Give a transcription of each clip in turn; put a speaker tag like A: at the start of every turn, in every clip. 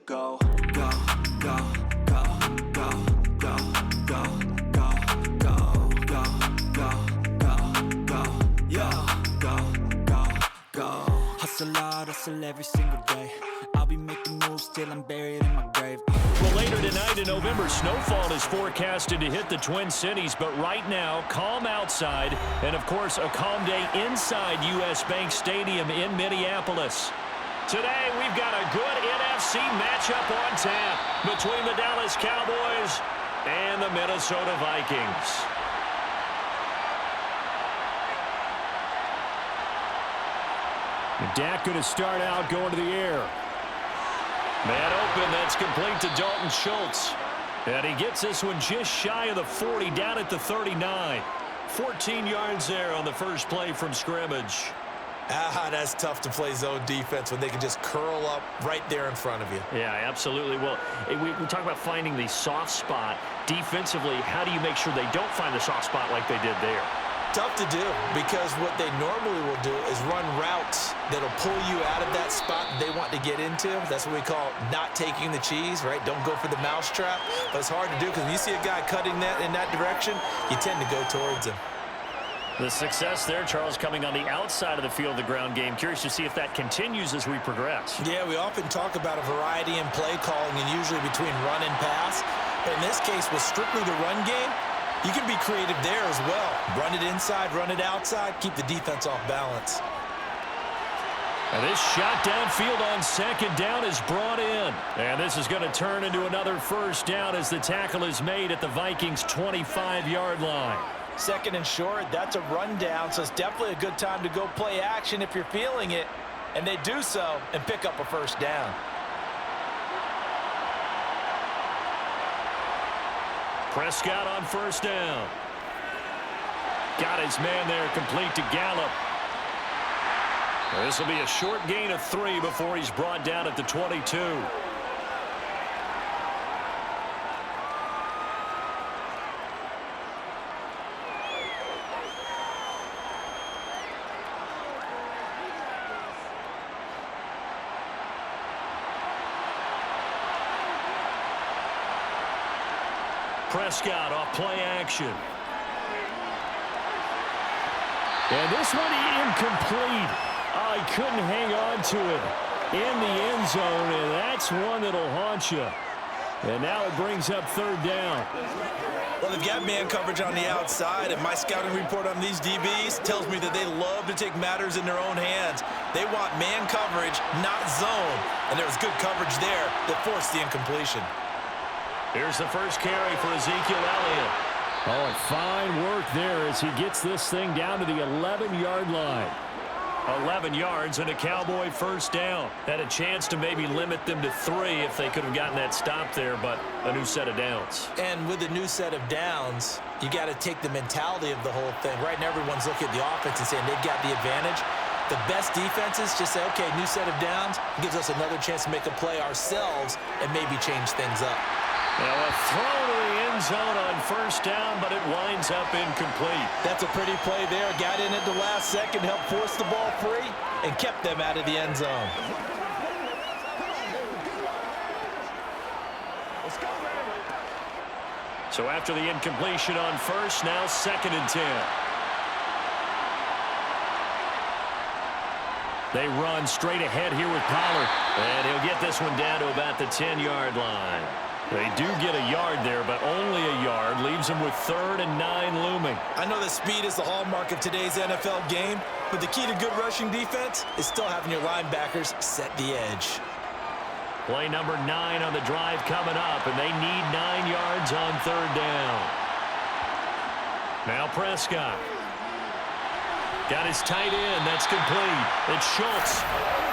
A: Go, go, go, go, go, go, go, go, go, go, go, go, go, yeah, go, go, go. Hustle hard, hustle every single day. I'll be making moves till I'm buried in my grave.
B: Well, later tonight in November, snowfall is forecasted to hit the Twin Cities, but right now, calm outside, and of course, a calm day inside U.S. Bank Stadium in Minneapolis. Today, we've got a good NFC matchup on tap between the Dallas Cowboys and the Minnesota Vikings. Dak going to start out going to the air. Man open, that's complete to Dalton Schultz. And he gets this one just shy of the 40, down at the 39. 14 yards there on the first play from scrimmage.
C: That's tough to play zone defense when they can just curl up right there in front of you.
B: Yeah, absolutely. Well, we talk about finding the soft spot. Defensively, how do you make sure they don't find the soft spot like they did there?
C: Tough to do, because what they normally will do is run routes that'll pull you out of that spot that they want to get into. That's what we call not taking the cheese, right? Don't go for the mousetrap. But it's hard to do because when you see a guy cutting that in that direction, you tend to go towards him.
B: The success there, Charles, coming on the outside of the field, the ground game. Curious to see if that continues as we progress.
C: Yeah, we often talk about a variety in play calling and usually between run and pass. But in this case, with strictly the run game, you can be creative there as well. Run it inside, run it outside, keep the defense off balance.
B: And this shot downfield on second down is brought in. And this is going to turn into another first down as the tackle is made at the Vikings' 25-yard line.
C: Second and short, that's a rundown, so it's definitely a good time to go play action if you're feeling it. And they do so and pick up a first down.
B: Prescott on first down. Got his man there, complete to Gallup. This will be a short gain of 3 before he's brought down at the 22. Prescott off play action. And this one incomplete. He couldn't hang on to it in the end zone, and that's one that'll haunt you. And now it brings up third down.
C: Well, they've got man coverage on the outside, and my scouting report on these DBs tells me that they love to take matters in their own hands. They want man coverage, not zone. And there was good coverage there that forced the incompletion.
B: Here's the first carry for Ezekiel Elliott. Oh, and fine work there as he gets this thing down to the 11-yard line. 11 yards and a Cowboy first down. Had a chance to maybe limit them to 3 if they could have gotten that stop there, but a new set of downs.
C: And with a new set of downs, you got to take the mentality of the whole thing. Right now, everyone's looking at the offense and saying they've got the advantage. The best defenses just say, okay, new set of downs gives us another chance to make a play ourselves and maybe change things up.
B: Now a throw to the end zone on first down, but it winds up incomplete.
C: That's a pretty play there. Got in at the last second, helped force the ball free, and kept them out of the end zone.
B: So after the incompletion on first, now 2nd and 10. They run straight ahead here with Pollard. And he'll get this one down to about the 10-yard line. They do get a yard there, but only a yard. Leaves them with 3rd and 9 looming.
C: I know that speed is the hallmark of today's NFL game, but the key to good rushing defense is still having your linebackers set the edge.
B: Play number 9 on the drive coming up, and they need 9 yards on 3rd down. Now Prescott. Got his tight end. That's complete. It's Schultz.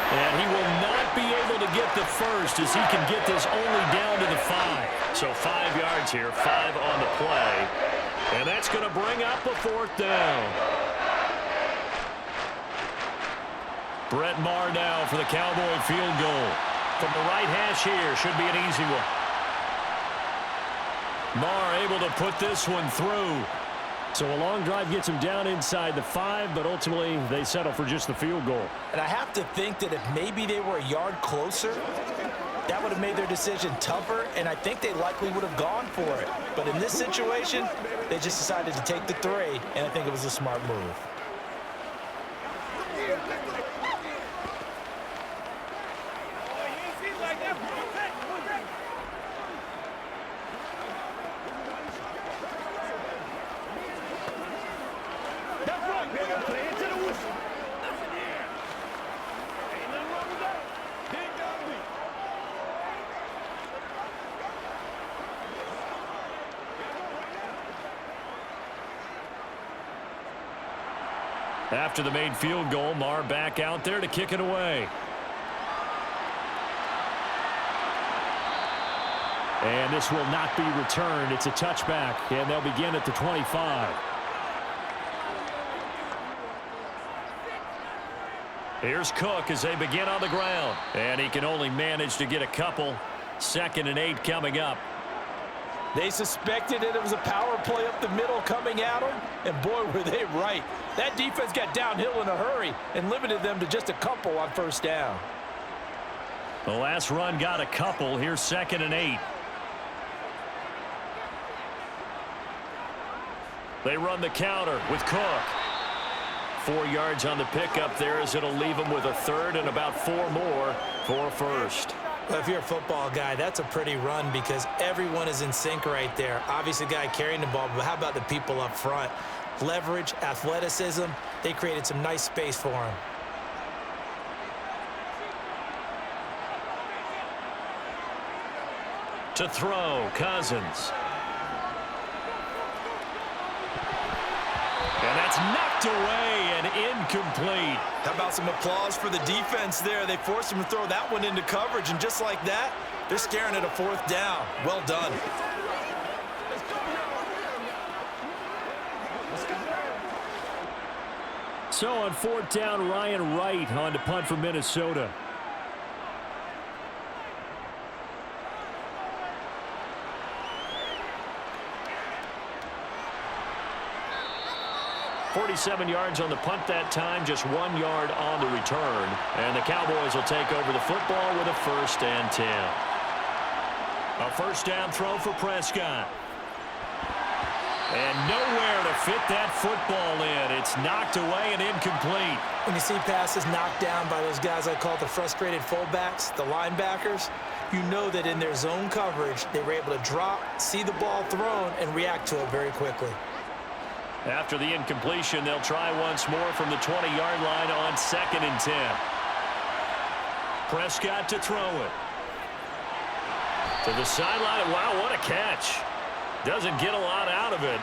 B: And he will not be able to get the first as he can get this only down to the 5. So 5 yards here, 5 on the play. And that's going to bring up a 4th down. Brett Maher now for the Cowboy field goal. From the right hash here, should be an easy one. Maher able to put this one through. So a long drive gets them down inside the 5, but ultimately they settle for just the field goal.
C: And I have to think that if maybe they were a yard closer, that would have made their decision tougher, and I think they likely would have gone for it. But in this situation, they just decided to take the 3, and I think it was a smart move.
B: After the made field goal, Marr back out there to kick it away. And this will not be returned. It's a touchback, and they'll begin at the 25. Here's Cook as they begin on the ground. And he can only manage to get a couple. 2nd and 8 coming up.
C: They suspected it was a power play up the middle coming at them, and boy, were they right. That defense got downhill in a hurry and limited them to just a couple on 1st down.
B: The last run got a couple. Here's 2nd and 8. They run the counter with Cook. 4 yards on the pickup there as it'll leave them with a 3rd and about 4 more for a 1st.
C: Well, if you're a football guy, that's a pretty run because everyone is in sync right there. Obviously, the guy carrying the ball, but how about the people up front? Leverage, athleticism, they created some nice space for him.
B: To throw, Cousins. And that's knocked away and incomplete.
C: How about some applause for the defense there? They forced him to throw that one into coverage, and just like that, they're staring at a 4th down. Well done.
B: So on 4th down, Ryan Wright on to punt for Minnesota. .47 yards on the punt that time, just 1 yard on the return. And the Cowboys will take over the football with a 1st and 10. A 1st down throw for Prescott. And nowhere to fit that football in. It's knocked away and incomplete.
C: When you see passes knocked down by those guys I call the frustrated fullbacks, the linebackers, you know that in their zone coverage, they were able to drop, see the ball thrown, and react to it very quickly.
B: After the incompletion, they'll try once more from the 20-yard line on 2nd and 10. Prescott to throw it. To the sideline. Wow, what a catch. Doesn't get a lot out of it,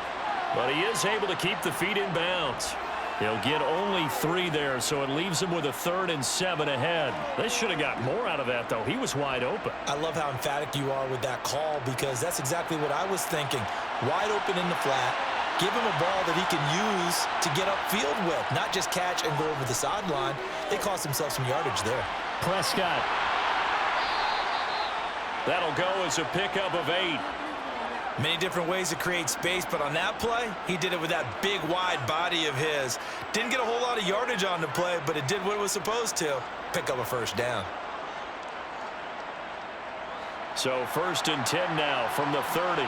B: but he is able to keep the feet in bounds. He'll get only 3 there, so it leaves him with a 3rd and 7 ahead. They should have got more out of that, though. He was wide open.
C: I love how emphatic you are with that call because that's exactly what I was thinking. Wide open in the flat. Give him a ball that he can use to get upfield with, not just catch and go over the sideline. They cost themselves some yardage there.
B: Prescott. That'll go as a pickup of 8.
C: Many different ways to create space, but on that play, he did it with that big, wide body of his. Didn't get a whole lot of yardage on the play, but it did what it was supposed to. Pick up a 1st down.
B: So 1st and 10 now from the 30.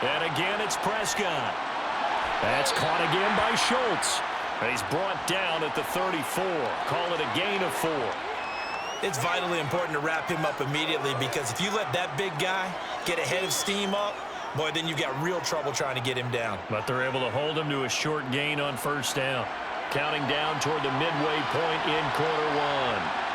B: And again, it's Prescott. That's caught again by Schultz. And he's brought down at the 34. Call it a gain of 4.
C: It's vitally important to wrap him up immediately because if you let that big guy get ahead of steam up, boy, then you've got real trouble trying to get him down.
B: But they're able to hold him to a short gain on 1st down. Counting down toward the midway point in quarter 1.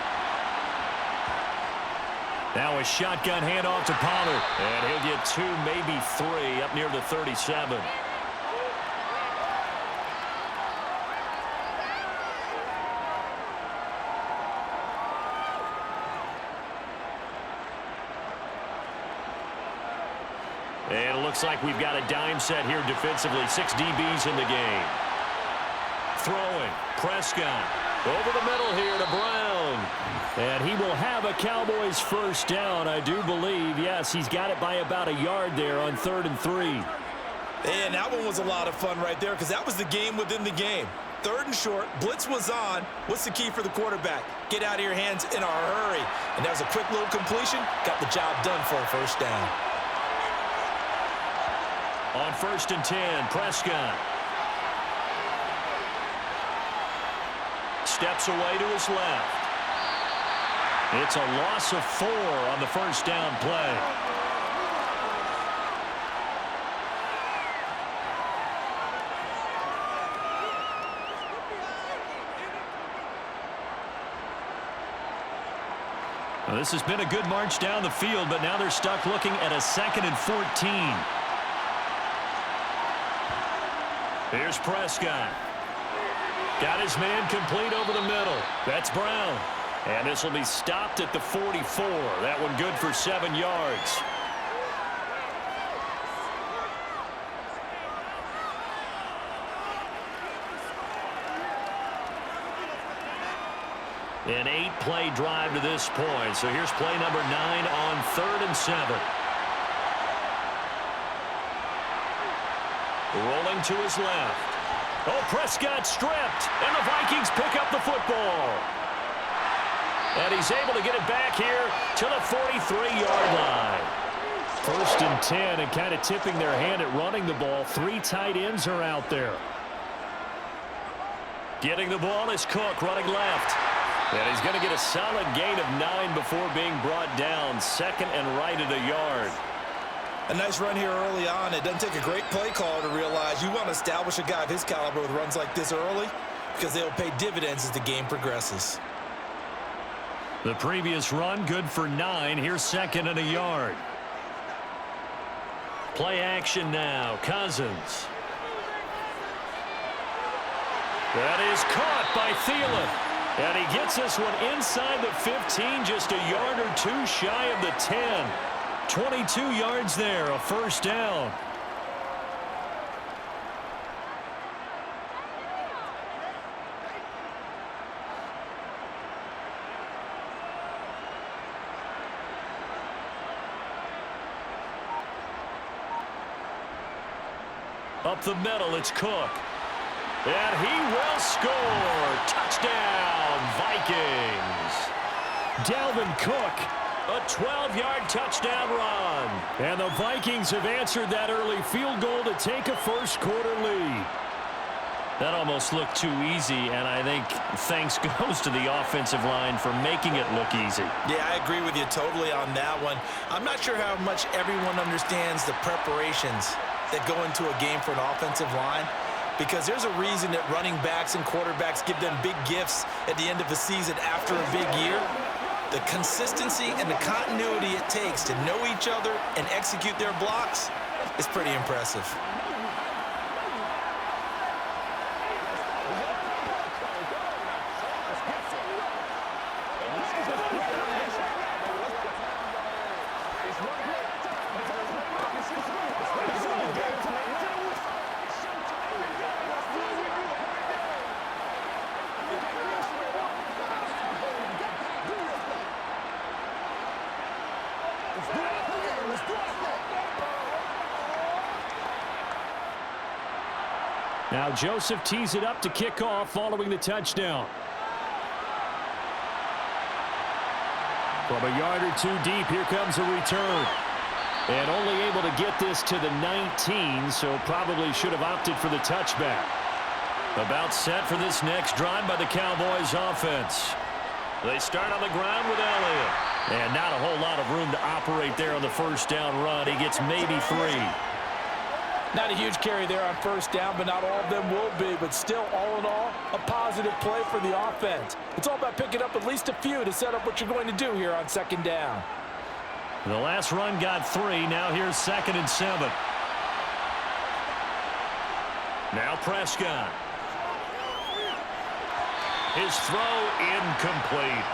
B: Now a shotgun handoff to Pollard. And he'll get 2, maybe 3 up near the 37. And it looks like we've got a dime set here defensively. 6 DBs in the game. Throwing. Prescott. Over the middle here to Brown. And he will have a Cowboys 1st down, I do believe. Yes, he's got it by about a yard there on 3rd and 3.
C: And that one was a lot of fun right there because that was the game within the game. 3rd and short. Blitz was on. What's the key for the quarterback? Get out of your hands in a hurry. And that was a quick little completion. Got the job done for a first down.
B: On 1st and 10, Prescott. Steps away to his left. It's a loss of 4 on the first down play. Well, this has been a good march down the field, but now they're stuck looking at a 2nd and 14. Here's Prescott. Got his man complete over the middle. That's Brown. And this will be stopped at the 44. That one good for 7 yards. An 8-play drive to this point. So here's play number 9 on 3rd and 7. Rolling to his left. Oh, Prescott stripped, and the Vikings pick up the football. And he's able to get it back here to the 43-yard line. 1st and 10, and kind of tipping their hand at running the ball. 3 tight ends are out there. Getting the ball is Cook running left. And he's going to get a solid gain of 9 before being brought down. 2nd and right at a yard.
C: A nice run here early on. It doesn't take a great play caller to realize you want to establish a guy of his caliber with runs like this early because they'll pay dividends as the game progresses.
B: The previous run good for 9. Here's 2nd and a yard. Play action now. Cousins. That is caught by Thielen. And he gets this one inside the 15, just a yard or 2 shy of the 10. 22 yards there, a first down. Up the middle, it's Cook. And he will score. Touchdown, Vikings. Dalvin Cook. A 12-yard touchdown run. And the Vikings have answered that early field goal to take a first-quarter lead. That almost looked too easy, and I think thanks goes to the offensive line for making it look easy.
C: Yeah, I agree with you totally on that one. I'm not sure how much everyone understands the preparations that go into a game for an offensive line, because there's a reason that running backs and quarterbacks give them big gifts at the end of the season after a big year. The consistency and the continuity it takes to know each other and execute their blocks is pretty impressive.
B: Now Joseph tees it up to kick off following the touchdown. From a yard or 2 deep, here comes a return. And only able to get this to the 19, so probably should have opted for the touchback. About set for this next drive by the Cowboys offense. They start on the ground with Elliott. And not a whole lot of room to operate there on the first down run. He gets maybe 3.
D: Not a huge carry there on first down, but not all of them will be. But still, all in all, a positive play for the offense. It's all about picking up at least a few to set up what you're going to do here on second down.
B: The last run got 3. Now here's 2nd and 7. Now Prescott. His throw incomplete.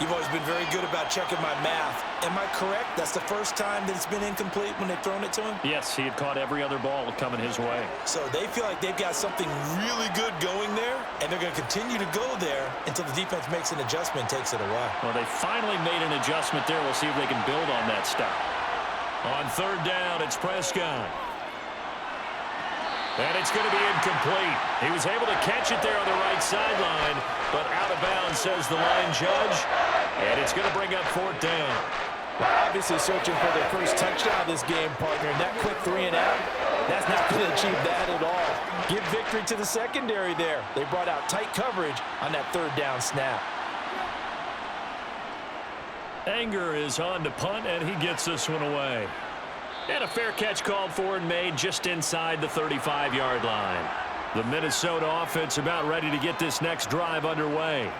C: You've always been very good about checking my math. Am I correct? That's the first time that it's been incomplete when they've thrown it to him?
B: Yes, he had caught every other ball coming his way.
C: So they feel like they've got something really good going there, and they're going to continue to go there until the defense makes an adjustment and takes it away.
B: Well, they finally made an adjustment there. We'll see if they can build on that stop. On 3rd down, it's Prescott. And it's going to be incomplete. He was able to catch it there on the right sideline, but out of bounds, says the line judge. And it's going to bring up fourth down.
D: Well, obviously searching for their first touchdown this game, partner. And that quick 3 and out, that's not going to achieve that at all. Give victory to the secondary there. They brought out tight coverage on that third down snap.
B: Anger is on to punt, and he gets this one away. And a fair catch called for and made just inside the 35-yard line. The Minnesota offense about ready to get this next drive underway.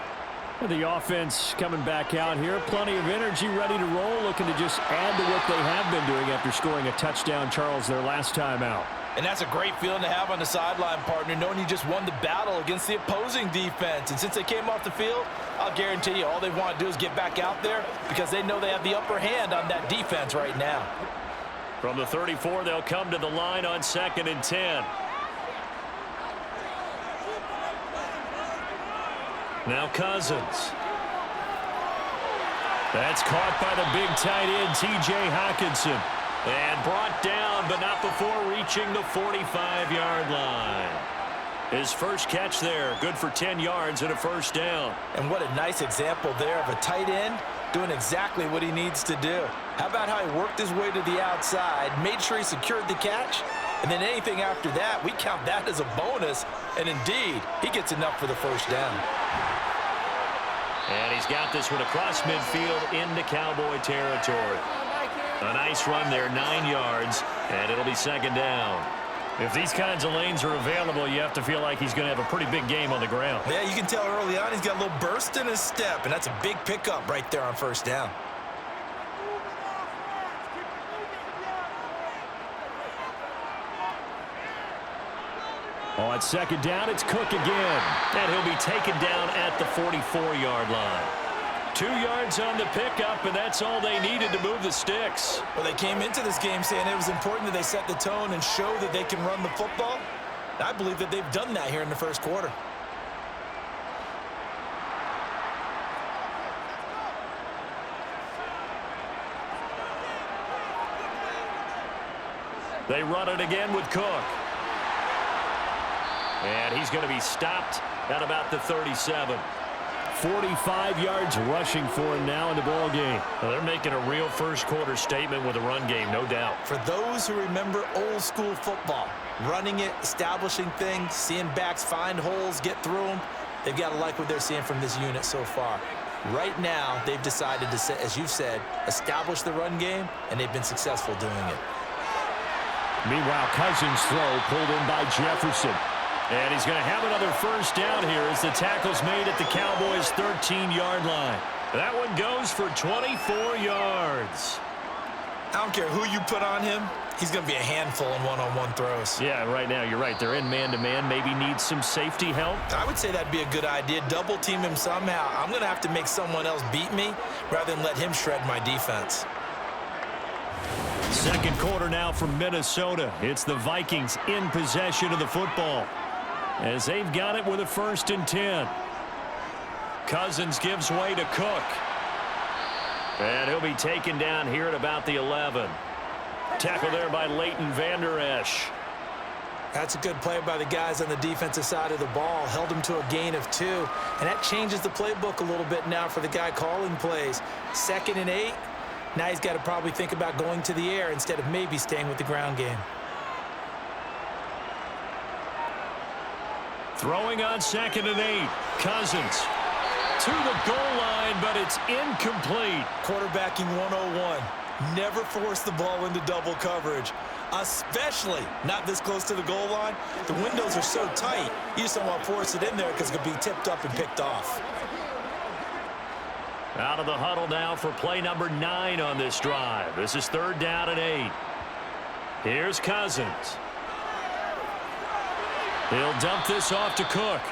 B: The offense coming back out here. Plenty of energy, ready to roll, looking to just add to what they have been doing after scoring a touchdown, Charles, their last time out.
D: And that's a great feeling to have on the sideline, partner, knowing you just won the battle against the opposing defense. And since they came off the field, I'll guarantee you all they want to do is get back out there because they know they have the upper hand on that defense right now.
B: From the 34, they'll come to the line on 2nd and 10. Now Cousins. That's caught by the big tight end, T.J. Hockenson. And brought down, but not before reaching the 45-yard line. His first catch there, good for 10 yards and a first down.
D: And what a nice example there of a tight end doing exactly what he needs to do. How about how he worked his way to the outside, made sure he secured the catch, and then anything after that, we count that as a bonus. And indeed, he gets enough for the first down.
B: And he's got this one across midfield into Cowboy territory. A nice run there, 9 yards, and it'll be 2nd down. If these kinds of lanes are available, you have to feel like he's going to have a pretty big game on the ground.
C: Yeah, you can tell early on he's got a little burst in his step, and that's a big pickup right there on first down.
B: On 2nd down, it's Cook again. And he'll be taken down at the 44-yard line. 2 yards on the pickup, and that's all they needed to move the sticks.
C: Well, they came into this game saying it was important that they set the tone and show that they can run the football. I believe that they've done that here in the first quarter.
B: They run it again with Cook. And he's going to be stopped at about the 37. 45 yards rushing for him now in the ball game. Well, they're making a real first quarter statement with a run game, no doubt.
C: For those who remember old school football, running it, establishing things, seeing backs find holes, get through them, they've got to like what they're seeing from this unit so far. Right now, they've decided to, as you've said, establish the run game, and they've been successful doing it.
B: Meanwhile, Cousins' throw pulled in by Jefferson. And he's going to have another first down here as the tackle's made at the Cowboys' 13-yard line. That one goes for 24 yards.
C: I don't care who you put on him, he's going to be a handful in one-on-one throws.
B: Yeah, right now, you're right. They're in man-to-man. Maybe needs some safety help.
C: I would say that'd be a good idea. Double team him somehow. I'm going to have to make someone else beat me rather than let him shred my defense.
B: Second quarter now from Minnesota. It's the Vikings in possession of the football, as they've got it with a 1st and 10. Cousins gives way to Cook. And he'll be taken down here at about the 11. Tackle there by Leighton Vander Esch.
C: That's a good play by the guys on the defensive side of the ball. Held him to a gain of 2. And that changes the playbook a little bit now for the guy calling plays. 2nd and 8. Now he's got to probably think about going to the air instead of maybe staying with the ground game.
B: Throwing on 2nd and 8. Cousins to the goal line, but it's incomplete.
C: Quarterbacking 101. Never force the ball into double coverage, especially not this close to the goal line. The windows are so tight, you just don't want to force it in there because it could be tipped up and picked off.
B: Out of the huddle now for play number 9 on this drive. This is 3rd down and 8. Here's Cousins. He'll dump this off to Cook.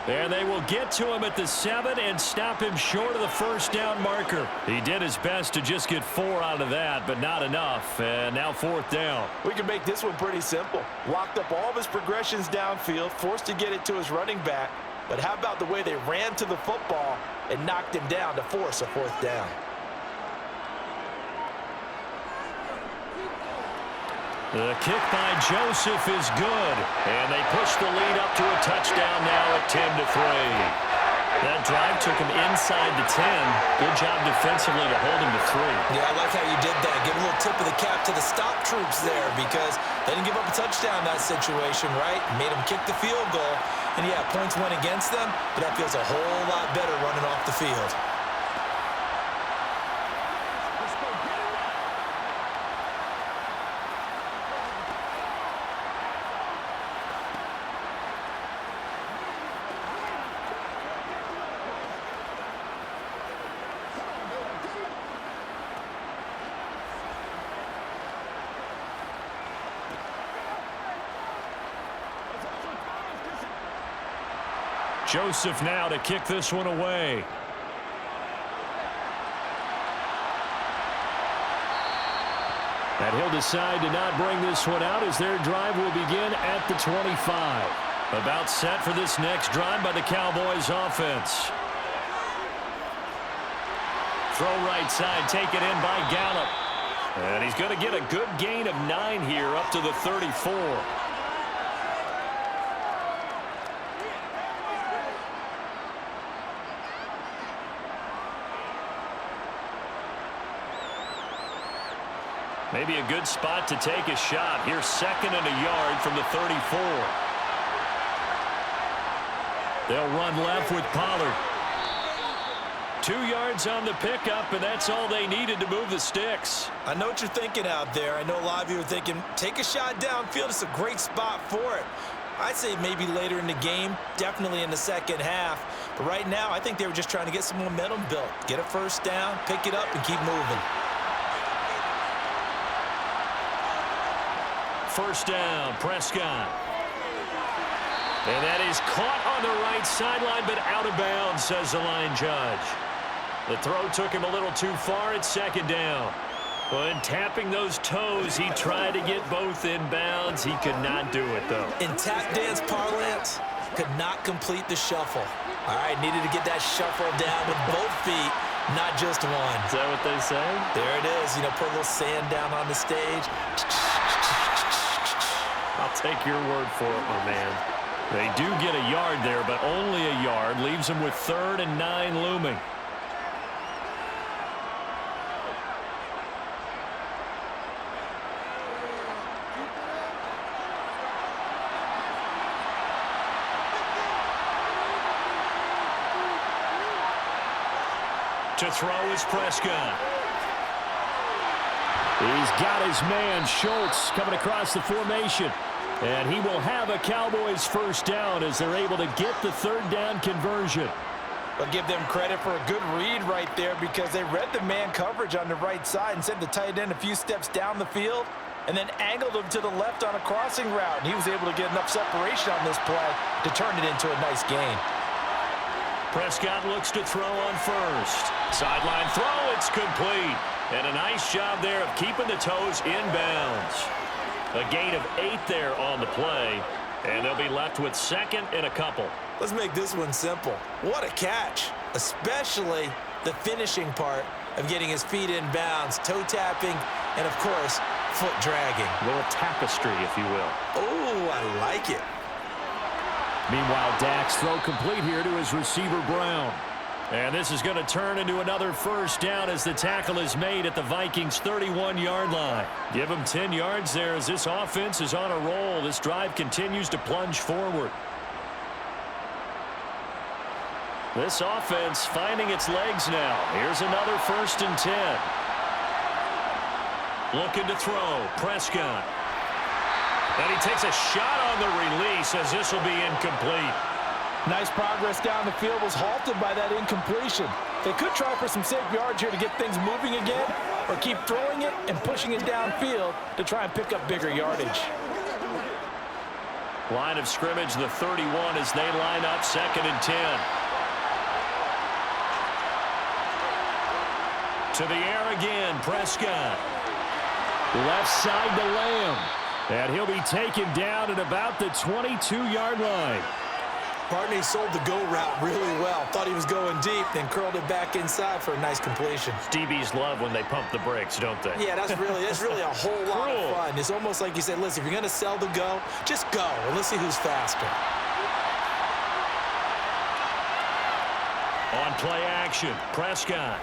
B: And they will get to him at the 7 and stop him short of the first down marker. He did his best to just get 4 out of that, but not enough. And now 4th down.
D: We can make this one pretty simple. Locked up all of his progressions downfield, forced to get it to his running back. But how about the way they ran to the football and knocked him down to force a 4th down?
B: The kick by Joseph is good, and they push the lead up to a touchdown now at 10-3. That drive took him inside the 10. Good job defensively to hold him to 3.
C: Yeah, I like how you did that. Give a little tip of the cap to the stop troops there because they didn't give up a touchdown in that situation, right? Made them kick the field goal. And, yeah, points went against them, but that feels a whole lot better running off the field.
B: Joseph now to kick this one away. And he'll decide to not bring this one out as their drive will begin at the 25. About set for this next drive by the Cowboys offense. Throw right side, taken in by Gallup. And he's going to get a good gain of 9 here up to the 34. Maybe a good spot to take a shot. Here's 2nd and a yard from the 34. They'll run left with Pollard. 2 yards on the pickup, and that's all they needed to move the sticks.
C: I know what you're thinking out there. I know a lot of you are thinking, take a shot downfield. It's a great spot for it. I'd say maybe later in the game, definitely in the second half. But right now, I think they were just trying to get some momentum built. Get a first down, pick it up, and keep moving.
B: First down, Prescott. And that is caught on the right sideline, but out of bounds, says the line judge. The throw took him a little too far at 2nd down. When tapping those toes, he tried to get both in bounds. He could not do it, though.
C: In tap dance parlance, could not complete the shuffle. All right, needed to get that shuffle down with both feet, not just one.
B: Is that what they say?
C: There it is. You know, put a little sand down on the stage.
B: I'll take your word for it, my man. They do get a yard there, but only a yard. Leaves them with 3rd and 9 looming. To throw is Prescott. He's got his man, Schultz, coming across the formation. And he will have a Cowboys first down as they're able to get the 3rd down conversion.
D: I'll give them credit for a good read right there because they read the man coverage on the right side and sent the tight end a few steps down the field and then angled him to the left on a crossing route. And he was able to get enough separation on this play to turn it into a nice gain.
B: Prescott looks to throw on first. Sideline throw, it's complete. And a nice job there of keeping the toes in bounds. A gain of 8 there on the play. And they'll be left with 2nd and a couple.
C: Let's make this one simple. What a catch, especially the finishing part of getting his feet in bounds, toe tapping, and, of course, foot dragging.
B: A little tapestry, if you will.
C: Oh, I like it.
B: Meanwhile, Dak's throw complete here to his receiver, Brown. And this is going to turn into another first down as the tackle is made at the Vikings' 31-yard line. Give them 10 yards there as this offense is on a roll. This drive continues to plunge forward. This offense finding its legs now. Here's another 1st and 10. Looking to throw. Prescott. And he takes a shot on the release as this will be incomplete.
D: Nice progress down the field was halted by that incompletion. They could try for some safe yards here to get things moving again or keep throwing it and pushing it downfield to try and pick up bigger yardage.
B: Line of scrimmage, the 31 as they line up 2nd and 10. To the air again, Prescott. Left side to Lamb. And he'll be taken down at about the 22-yard line.
C: Partner, he sold the go route really well. Thought he was going deep, then curled it back inside for a nice completion.
B: DBs love when they pump the brakes, don't they?
C: Yeah, that's really a whole lot of fun. It's almost like you said, listen, if you're going to sell the go, just go, and let's see who's faster.
B: On play action, Prescott.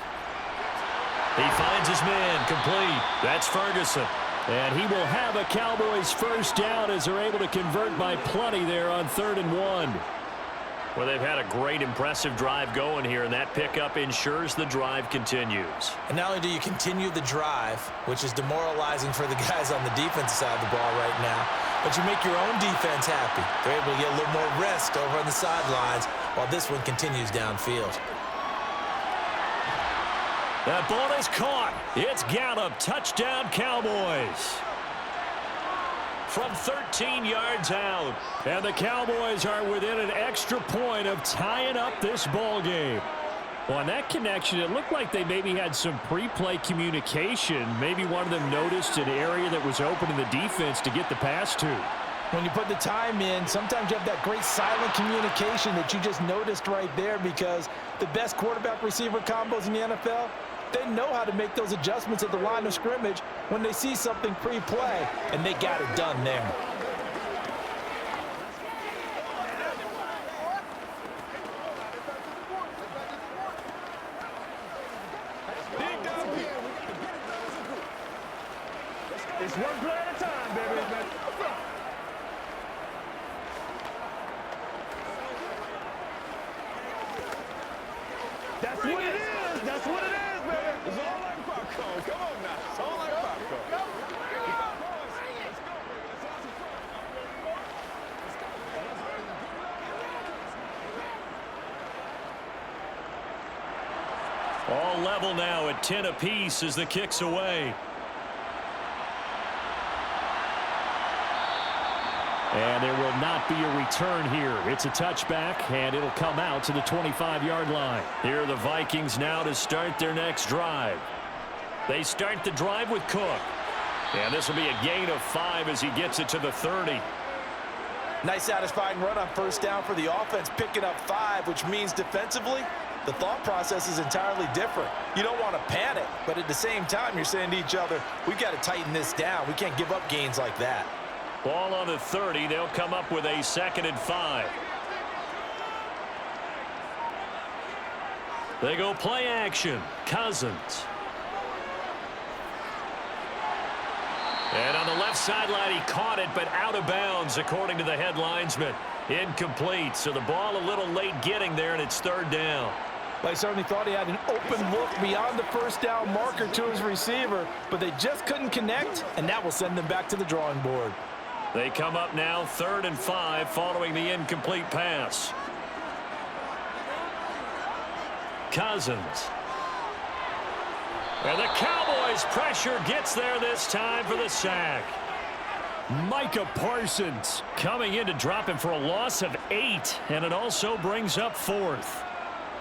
B: He finds his man, complete. That's Ferguson. And he will have a Cowboys first down as they're able to convert by plenty there on 3rd and 1. Well, they've had a great, impressive drive going here, and that pickup ensures the drive continues.
C: And not only do you continue the drive, which is demoralizing for the guys on the defensive side of the ball right now, but you make your own defense happy. They're able to get a little more rest over on the sidelines while this one continues downfield.
B: That ball is caught. It's Gallup. Touchdown, Cowboys. From 13 yards out. And the Cowboys are within an extra point of tying up this ball game. Well, on that connection, it looked like they maybe had some pre-play communication. Maybe one of them noticed an area that was open in the defense to get the pass to.
D: When you put the time in, sometimes you have that great silent communication that you just noticed right there, because the best quarterback-receiver combos in the NFL, they know how to make those adjustments at the line of scrimmage when they see something pre-play, and they got it done there.
E: It's one play at a time, baby. That's what it is. That's what it is, baby. It's all like popcorn. Come on now. It's all like popcorn.
B: All level now at 10 apiece as the kick's away. And there will not be a return here. It's a touchback, and it'll come out to the 25-yard line. Here are the Vikings now to start their next drive. They start the drive with Cook. And this will be a gain of 5 as he gets it to the 30.
D: Nice satisfying run on first down for the offense, picking up 5, which means defensively, the thought process is entirely different. You don't want to panic, but at the same time, you're saying to each other, we've got to tighten this down. We can't give up gains like that.
B: Ball on the 30. They'll come up with a 2nd and 5. They go play action. Cousins. And on the left sideline, he caught it, but out of bounds, according to the head linesman. Incomplete. So the ball a little late getting there, and it's 3rd down.
D: Well, I certainly thought he had an open look beyond the first down marker to his receiver, but they just couldn't connect, and that will send them back to the drawing board.
B: They come up now 3rd and 5 following the incomplete pass. Cousins. And the Cowboys pressure gets there this time for the sack. Micah Parsons coming in to drop him for a loss of 8, and it also brings up 4th.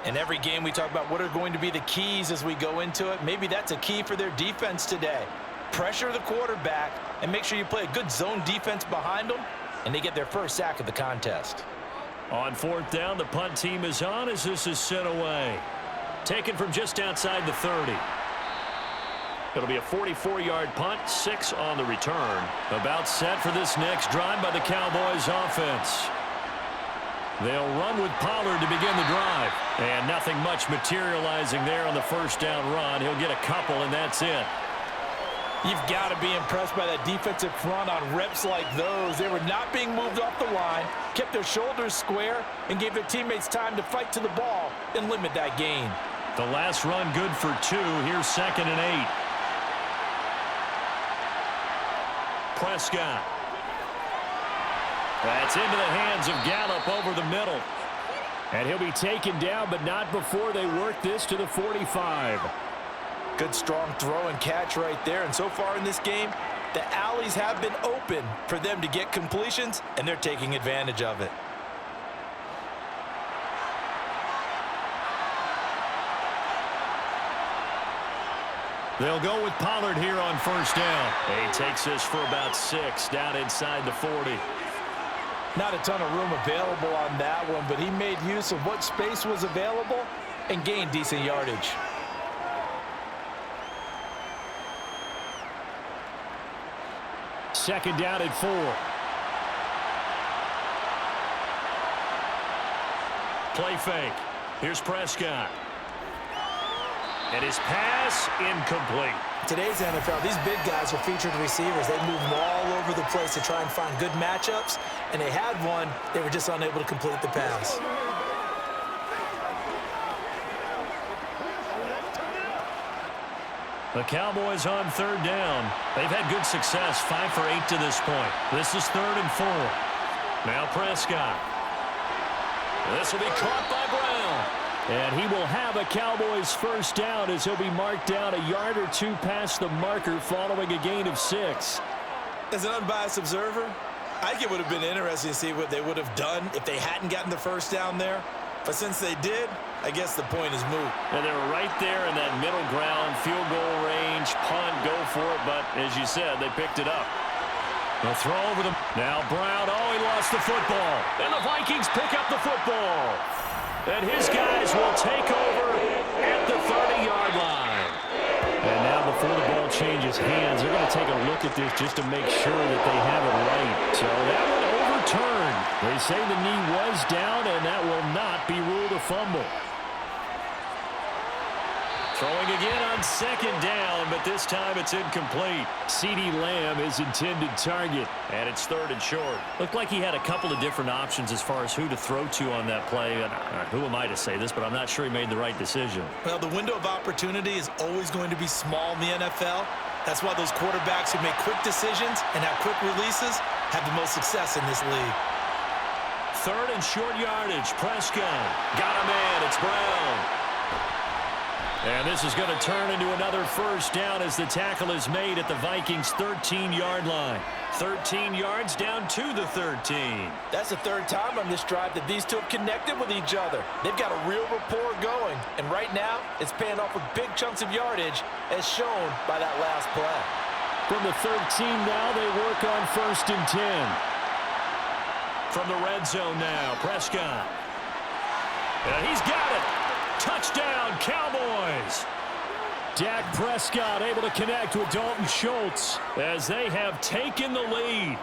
D: In every game we talk about what are going to be the keys as we go into it. Maybe that's a key for their defense today. Pressure the quarterback and make sure you play a good zone defense behind them, and they get their first sack of the contest.
B: On 4th down, the punt team is on as this is sent away. Taken from just outside the 30. It'll be a 44-yard punt, 6 on the return. About set for this next drive by the Cowboys offense. They'll run with Pollard to begin the drive. And nothing much materializing there on the first down run. He'll get a couple, and that's it.
D: You've got to be impressed by that defensive front on reps like those. They were not being moved off the line, kept their shoulders square, and gave their teammates time to fight to the ball and limit that gain.
B: The last run good for 2. Here's 2nd and 8. Prescott. That's into the hands of Gallup over the middle. And he'll be taken down, but not before they work this to the 45.
D: Good strong throw and catch right there. And so far in this game, the alleys have been open for them to get completions, and they're taking advantage of it.
B: They'll go with Pollard here on first down. He takes this for about 6 down inside the 40.
D: Not a ton of room available on that one, but he made use of what space was available and gained decent yardage.
B: Second down and 4. Play fake. Here's Prescott. And his pass incomplete.
C: Today's NFL, these big guys are featured receivers. They move them all over the place to try and find good matchups, and they had one. They were just unable to complete the pass.
B: The Cowboys on third down. They've had good success, 5 for 8 to this point. This is 3rd and 4. Now Prescott. This will be caught by Brown. And he will have a Cowboys first down as he'll be marked down a yard or two past the marker following a gain of 6.
C: As an unbiased observer, I think it would have been interesting to see what they would have done if they hadn't gotten the first down there. But since they did, I guess the point is moot.
B: And they were right there in that middle ground, field goal range, punt, go for it. But as you said, they picked it up. They'll throw over them. Now Brown, he lost the football. And the Vikings pick up the football. And his guys will take over at the 30-yard line. And now before the ball changes hands, they're going to take a look at this just to make sure that they have it right. So that one overturned. They say the knee was down, and that will not be ruled a fumble. Throwing again on second down, but this time it's incomplete. CeeDee Lamb is intended target, and it's 3rd and short. Looked like he had a couple of different options as far as who to throw to on that play. And who am I to say this, but I'm not sure he made the right decision.
C: Well, the window of opportunity is always going to be small in the NFL. That's why those quarterbacks who make quick decisions and have quick releases have the most success in this league.
B: 3rd and short yardage. Prescott got a man. It's Brown. And this is going to turn into another first down as the tackle is made at the Vikings' 13-yard line. 13 yards down to the 13.
D: That's the 3rd time on this drive that these two have connected with each other. They've got a real rapport going. And right now, it's paying off with big chunks of yardage, as shown by that last play.
B: From the 13 now, they work on 1st and 10. From the red zone now, Prescott. And he's got it. Touchdown, Cowboys. Dak Prescott able to connect with Dalton Schultz as they have taken the lead.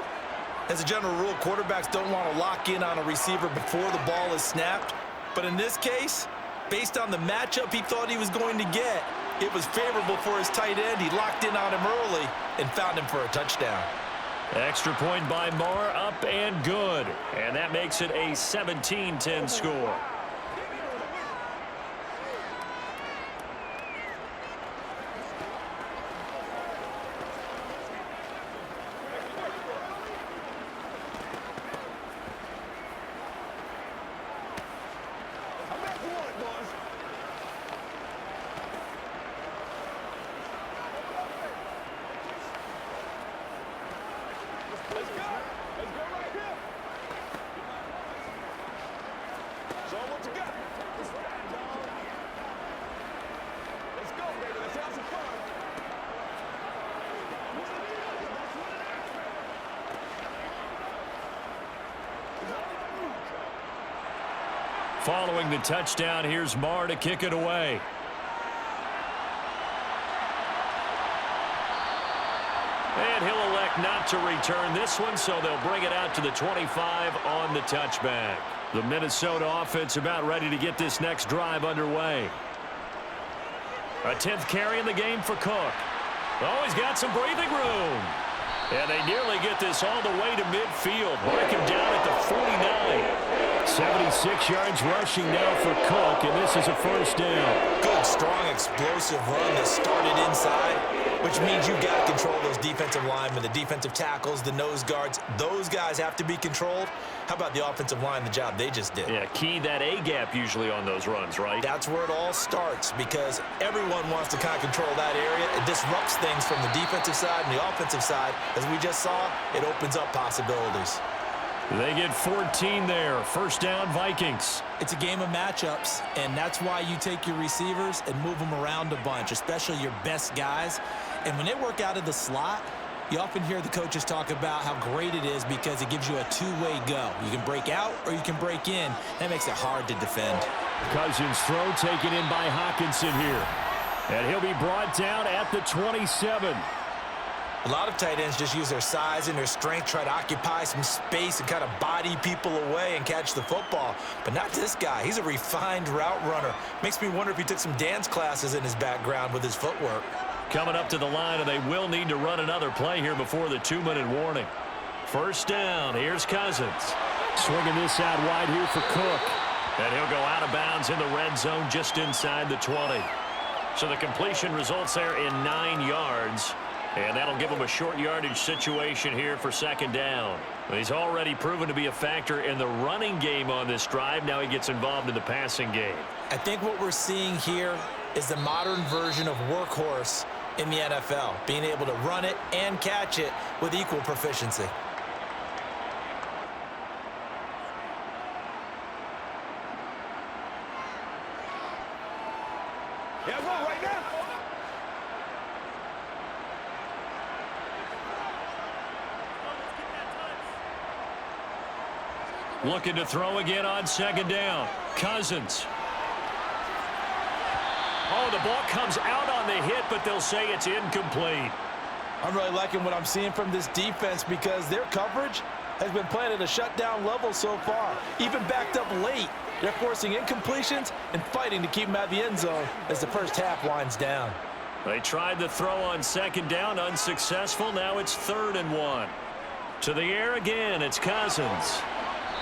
C: As a general rule, quarterbacks don't want to lock in on a receiver before the ball is snapped. But in this case, based on the matchup he thought he was going to get, it was favorable for his tight end. He locked in on him early and found him for a touchdown.
B: Extra point by Marr, up and good. And that makes it a 17-10 score. Following the touchdown, here's Marr to kick it away. And he'll elect not to return this one, so they'll bring it out to the 25 on the touchback. The Minnesota offense about ready to get this next drive underway. A 10th carry in the game for Cook. Oh, he's got some breathing room. And they nearly get this all the way to midfield. Mark him down at the 49. 76 yards rushing now for Cook, and this is a first down.
C: Good, strong, explosive run that started inside, which means you got to control those defensive linemen, the defensive tackles, the nose guards. Those guys have to be controlled. How about the offensive line, the job they just did?
B: Yeah, key that A-gap usually on those runs, right?
C: That's where it all starts, because everyone wants to kind of control that area. It disrupts things from the defensive side and the offensive side. As we just saw, it opens up possibilities.
B: They get 14 there. First down, Vikings.
C: It's a game of matchups, and that's why you take your receivers and move them around a bunch, especially your best guys. And when they work out of the slot, You often hear the coaches talk about how great it is because it gives you a two-way go. You can break out or you can break in. That makes it hard to defend.
B: Cousins' throw taken in by Hawkinson here. And he'll be brought down at the 27.
C: A lot of tight ends just use their size and their strength, try to occupy some space and kind of body people away and catch the football. But not this guy. He's a refined route runner. Makes me wonder if he took some dance classes in his background with his footwork.
B: Coming up to the line, and they will need to run another play here before the 2-minute warning. First down, here's Cousins. Swinging this out wide here for Cook. And he'll go out of bounds in the red zone just inside the 20. So the completion results there in 9 yards. And that'll give him a short yardage situation here for second down. He's already proven to be a factor in the running game on this drive. Now he gets involved in the passing game.
C: I think what we're seeing here is the modern version of workhorse in the NFL, being able to run it and catch it with equal proficiency.
E: Yeah, well, right now.
B: Looking to throw again on second down. Cousins. Oh, the ball comes out on the hit, but they'll say it's incomplete.
D: I'm really liking what I'm seeing from this defense because their coverage has been playing at a shutdown level so far. Even backed up late, they're forcing incompletions and fighting to keep them out of the end zone as the first half winds down.
B: They tried the throw on second down, unsuccessful. Now it's 3rd and 1. To the air again, it's Cousins.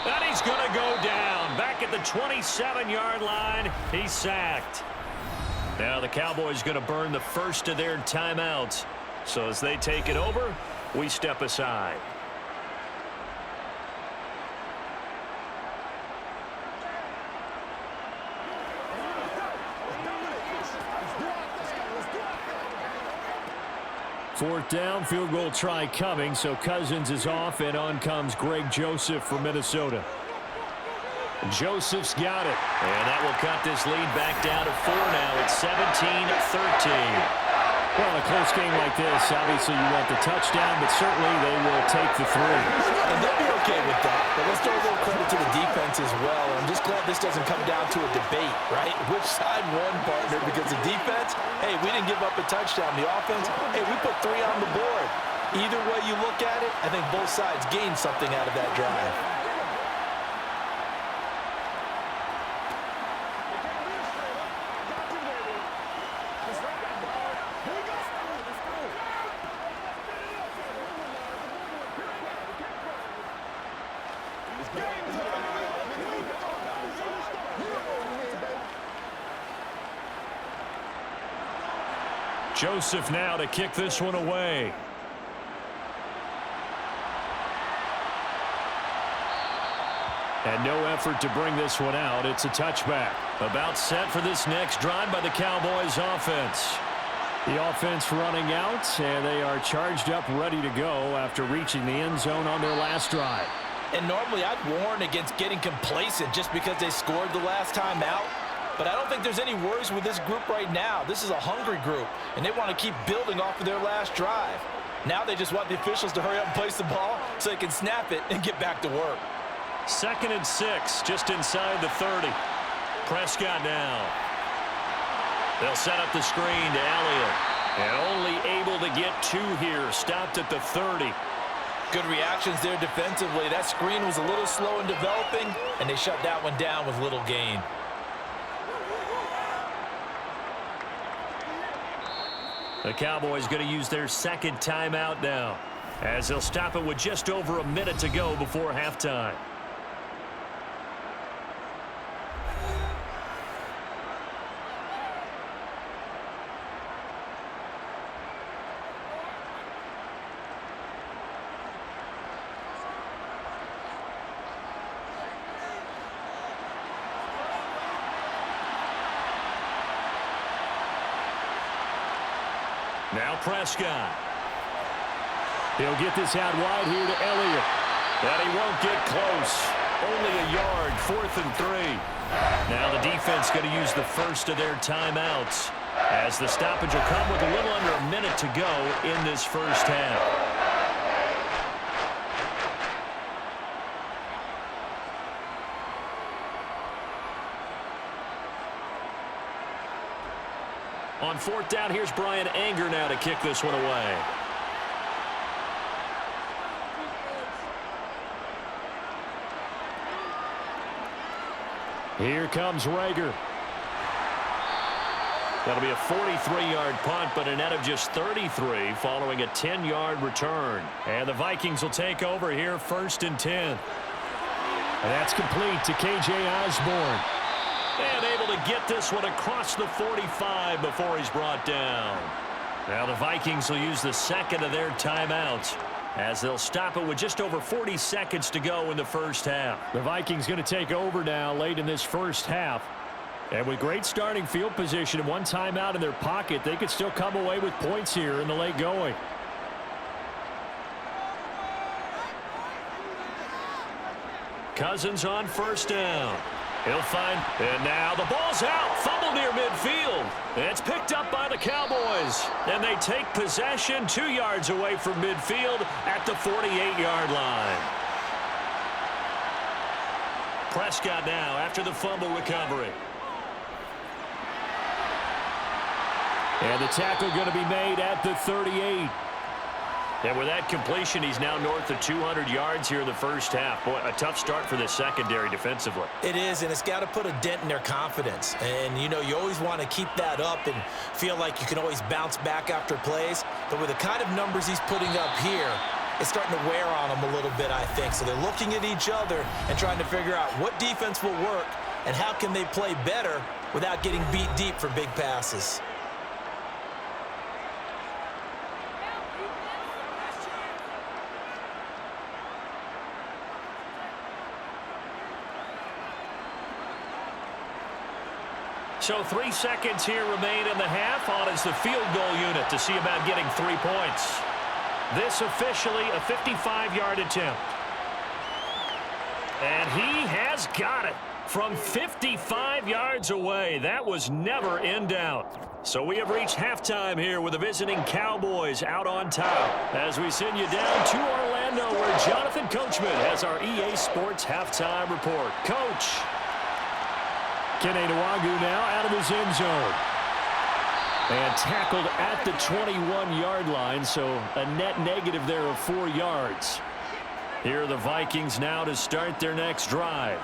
B: And he's going to go down. Back at the 27-yard line, he's sacked. Now the Cowboys going to burn the first of their timeouts. So as they take it over, we step aside. Fourth down, field goal try coming, so Cousins is off, and on comes Greg Joseph from Minnesota. Joseph's got it, and that will cut this lead back down to 4 now. It's 17-13. Well, in a close game like this, obviously you want the touchdown, but certainly they will take the 3.
D: And they'll be okay with that. But let's throw a little credit to the defense as well. I'm just glad this doesn't come down to a debate, right? Which side won, partner? Because the defense, hey, we didn't give up a touchdown. The offense, hey, we put 3 on the board. Either way you look at it, I think both sides gained something out of that drive.
B: Joseph now to kick this one away. And no effort to bring this one out. It's a touchback. About set for this next drive by the Cowboys offense. The offense running out, and they are charged up, ready to go after reaching the end zone on their last drive.
D: And normally I'd warn against getting complacent just because they scored the last time out. But I don't think there's any worries with this group right now. This is a hungry group, and they want to keep building off of their last drive. Now they just want the officials to hurry up and place the ball so they can snap it and get back to work.
B: 2nd and 6, just inside the 30. Prescott now. They'll set up the screen to Elliott. And only able to get 2 here. Stopped at the 30.
D: Good reactions there defensively. That screen was a little slow in developing, and they shut that one down with little gain.
B: The Cowboys going to use their 2nd timeout now, as they'll stop it with just over a minute to go before halftime. Now Prescott. He'll get this out wide here to Elliott. But he won't get close. Only a yard, 4th and 3. Now the defense going to use the first of their timeouts, as the stoppage will come with a little under a minute to go in this first half. On fourth down, here's Brian Anger now to kick this one away. Here comes Rager. That'll be a 43-yard punt, but a net of just 33 following a 10-yard return. And the Vikings will take over here, 1st and 10. And that's complete to K.J. Osborne. And able to get this one across the 45 before he's brought down. Now the Vikings will use the second of their timeouts as they'll stop it with just over 40 seconds to go in the first half. The Vikings going to take over now late in this first half. And with great starting field position and one timeout in their pocket, they could still come away with points here in the late going. Cousins on first down. He'll find, and now the ball's out. Fumble near midfield. It's picked up by the Cowboys. And they take possession 2 yards away from midfield at the 48-yard line. Prescott now after the fumble recovery. And the tackle going to be made at the 38. And with that completion, he's now north of 200 yards here in the first half. Boy, a tough start for the secondary defensively.
C: It is, and it's got to put a dent in their confidence. And, you know, you always want to keep that up and feel like you can always bounce back after plays. But with the kind of numbers he's putting up here, it's starting to wear on them a little bit, I think. So they're looking at each other and trying to figure out what defense will work and how can they play better without getting beat deep for big passes.
B: So 3 seconds here remain in the half. On is the field goal unit to see about getting 3 points. This officially a 55-yard attempt. And he has got it from 55 yards away. That was never in doubt. So we have reached halftime here with the visiting Cowboys out on top. As we send you down to Orlando where Jonathan Coachman has our EA Sports halftime report. Coach. Kene Nwagu now out of his end zone. And tackled at the 21-yard line, so a net negative there of 4 yards. Here are the Vikings now to start their next drive.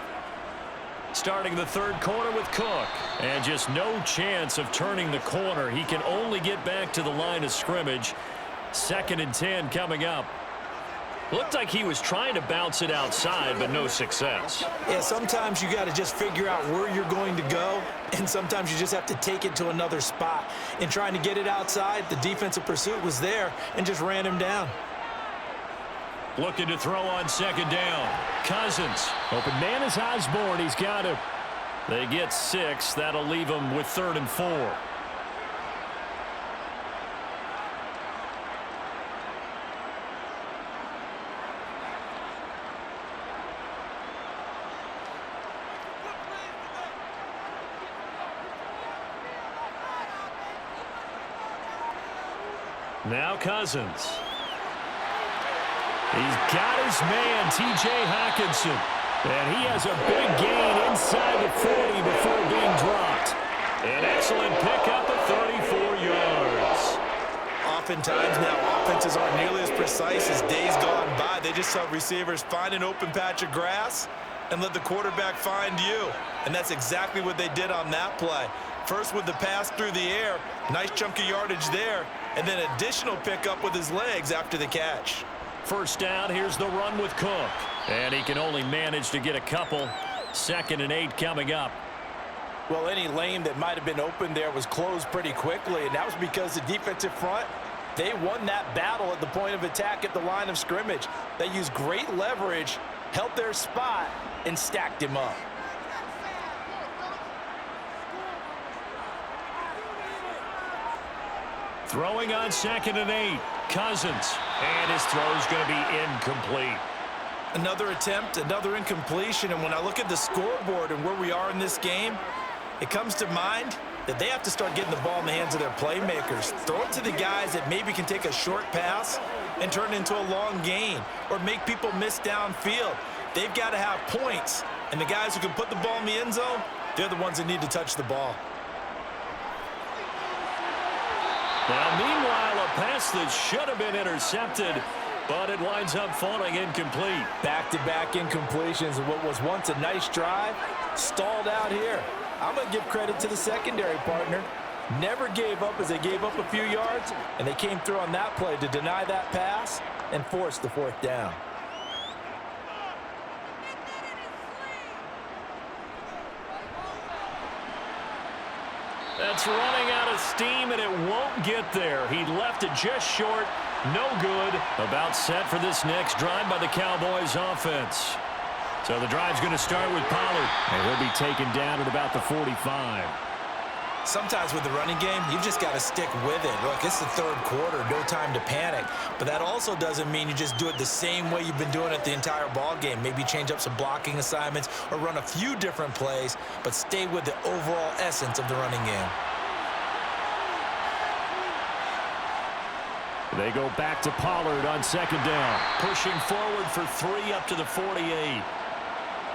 B: Starting the third quarter with Cook. And just no chance of turning the corner. He can only get back to the line of scrimmage. 2nd and 10 coming up. Looked like he was trying to bounce it outside, but no success.
C: Yeah, sometimes you got to just figure out where you're going to go, and sometimes you just have to take it to another spot. In trying to get it outside, the defensive pursuit was there and just ran him down.
B: Looking to throw on 2nd down. Cousins. Open man is Osborne. He's got him. They get 6. That'll leave them with 3rd and 4. Now Cousins. He's got his man, T.J. Hockenson. And he has a big gain inside the 40 before being dropped. An excellent pickup of 34 yards.
C: Oftentimes now, offenses aren't nearly as precise as days gone by. They just saw receivers find an open patch of grass and let the quarterback find you. And that's exactly what they did on that play. First with the pass through the air, nice chunk of yardage there, and then additional pickup with his legs after the catch.
B: First down, here's the run with Cook. And he can only manage to get a couple. 2nd and 8 coming up.
D: Well, any lane that might have been open there was closed pretty quickly, and that was because the defensive front, they won that battle at the point of attack at the line of scrimmage. They used great leverage, held their spot, and stacked him up.
B: Throwing on 2nd and 8. Cousins. And his throw's going to be incomplete.
C: Another attempt, another incompletion. And when I look at the scoreboard and where we are in this game, it comes to mind that they have to start getting the ball in the hands of their playmakers. Throw it to the guys that maybe can take a short pass and turn it into a long gain or make people miss downfield. They've got to have points. And the guys who can put the ball in the end zone, they're the ones that need to touch the ball.
B: Now, meanwhile, a pass that should have been intercepted, but it winds up falling incomplete.
D: Back-to-back incompletions of what was once a nice drive, stalled out here. I'm going to give credit to the secondary partner. Never gave up as they gave up a few yards, and they came through on that play to deny that pass and force the fourth down.
B: That's running out of steam, and it won't get there. He left it just short. No good. About set for this next drive by the Cowboys offense. So the drive's going to start with Pollard, and he'll be taken down at about the 45.
C: Sometimes with the running game, you've just got to stick with it. Look, it's the third quarter, no time to panic. But that also doesn't mean you just do it the same way you've been doing it the entire ball game. Maybe change up some blocking assignments or run a few different plays, but stay with the overall essence of the running game.
B: They go back to Pollard on second down. Pushing forward for 3 up to the 48.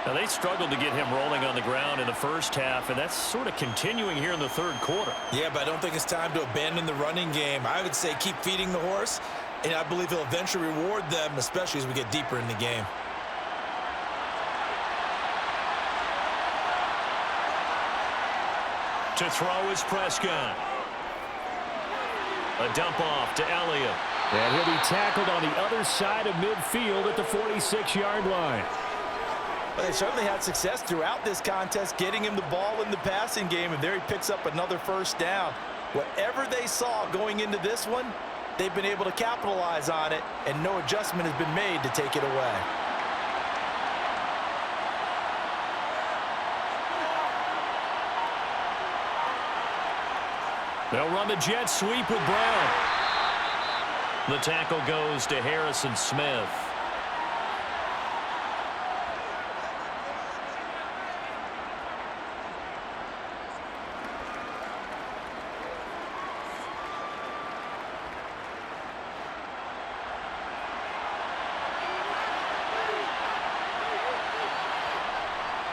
B: Now, they struggled to get him rolling on the ground in the first half, and that's sort of continuing here in the third quarter.
C: Yeah, but I don't think it's time to abandon the running game. I would say keep feeding the horse, and I believe he'll eventually reward them, especially as we get deeper in the game.
B: To throw is Prescott. A dump off to Elliott. And he'll be tackled on the other side of midfield at the 46-yard line.
D: Well, they certainly had success throughout this contest getting him the ball in the passing game, and there he picks up another first down. Whatever they saw going into this one, they've been able to capitalize on it, and no adjustment has been made to take it away.
B: They'll run the jet sweep with Brown. The tackle goes to Harrison Smith.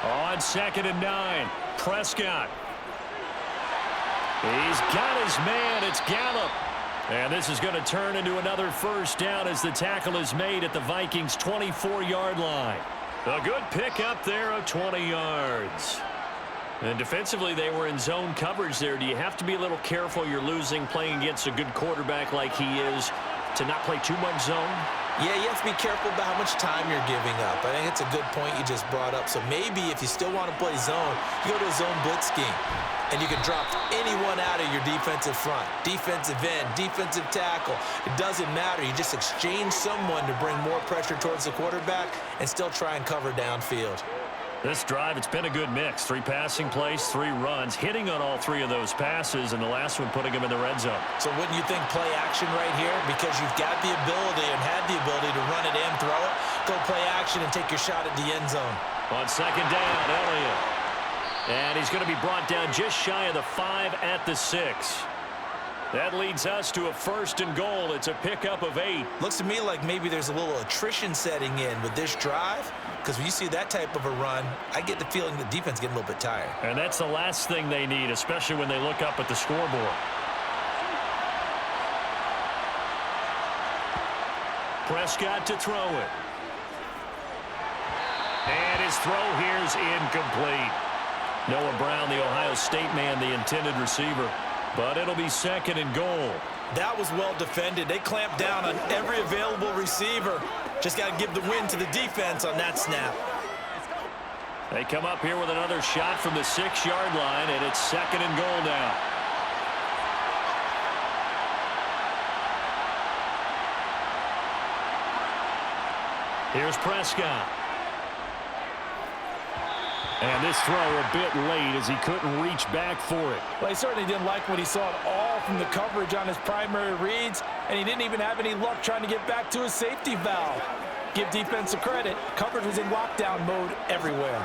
B: On 2nd and 9, Prescott. He's got his man. It's Gallup. And this is going to turn into another first down as the tackle is made at the Vikings' 24-yard line. A good pickup there of 20 yards. And defensively, they were in zone coverage there. Do you have to be a little careful you're losing playing against a good quarterback like he is to not play too much zone?
C: Yeah, you have to be careful about how much time you're giving up. I think it's a good point you just brought up. So maybe if you still want to play zone, you go to a zone blitz scheme. And you can drop anyone out of your defensive front. Defensive end, defensive tackle. It doesn't matter. You just exchange someone to bring more pressure towards the quarterback and still try and cover downfield.
B: This drive, it's been a good mix. 3 passing plays, 3 runs, hitting on all 3 of those passes, and the last one putting them in the red zone.
C: So wouldn't you think play action right here? Because you've got the ability and had the ability to run it and throw it. Go play action and take your shot at the end zone.
B: On 2nd down, Elliott. And he's going to be brought down just shy of the 5 at the 6. That leads us to a 1st and goal. It's a pickup of 8.
C: Looks to me like maybe there's a little attrition setting in with this drive, because when you see that type of a run, I get the feeling the defense getting a little bit tired.
B: And that's the last thing they need, especially when they look up at the scoreboard. Prescott to throw it. And his throw here is incomplete. Noah Brown, the Ohio State man, the intended receiver. But it'll be 2nd and goal.
C: That was well defended. They clamped down on every available receiver. Just got to give the win to the defense on that snap.
B: They come up here with another shot from the 6-yard line, and it's 2nd and goal now. Here's Prescott. And this throw a bit late as he couldn't reach back for it.
D: Well, he certainly didn't like what he saw at all from the coverage on his primary reads, and he didn't even have any luck trying to get back to his safety valve. Give defensive credit. Coverage was in lockdown mode everywhere.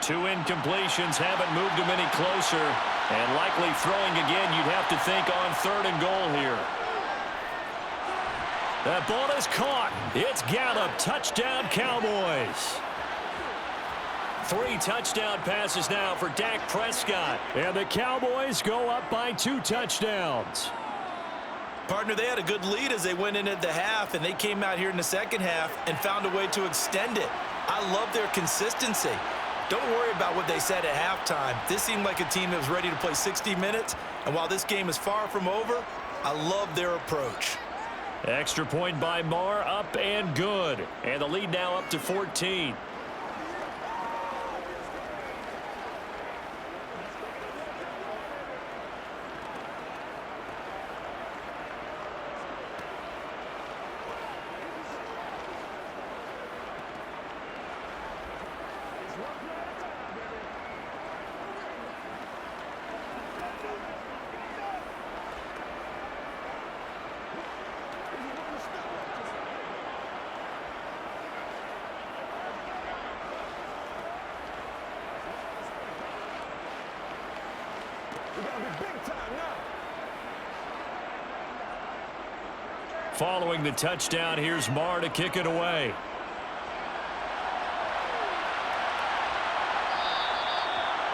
B: 2 incompletions haven't moved him any closer, and likely throwing again, you'd have to think on 3rd and goal here. That ball is caught. It's Gallup. Touchdown, Cowboys. 3 touchdown passes now for Dak Prescott. And the Cowboys go up by 2 touchdowns.
C: Partner, they had a good lead as they went into the half, and they came out here in the second half and found a way to extend it. I love their consistency. Don't worry about what they said at halftime. This seemed like a team that was ready to play 60 minutes, and while this game is far from over, I love their approach.
B: Extra point by Marr, up and good. And the lead now up to 14. Following the touchdown, here's Marr to kick it away.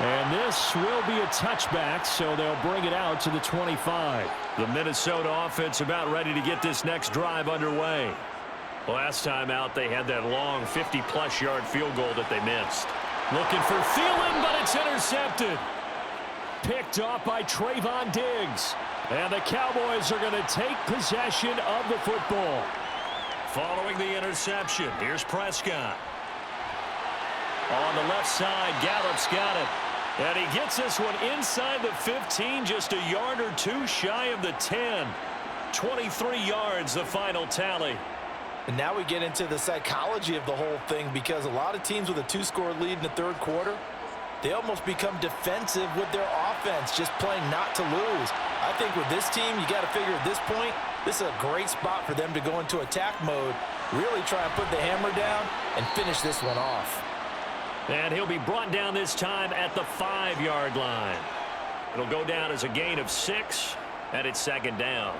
B: And this will be a touchback, so they'll bring it out to the 25. The Minnesota offense about ready to get this next drive underway. Last time out, they had that long 50-plus yard field goal that they missed. Looking for Thielen, but it's intercepted. Picked off by Trayvon Diggs. And the Cowboys are going to take possession of the football. Following the interception, here's Prescott. On the left side, Gallup's got it. And he gets this one inside the 15, just a yard or 2 shy of the 10. 23 yards, the final tally.
D: And now we get into the psychology of the whole thing, because a lot of teams with a 2-score lead in the third quarter, they almost become defensive with their offense, just playing not to lose. I think with this team, you got to figure at this point, this is a great spot for them to go into attack mode, really try and put the hammer down and finish this one off.
B: And he'll be brought down this time at the 5-yard line. It'll go down as a gain of 6, and it's second down.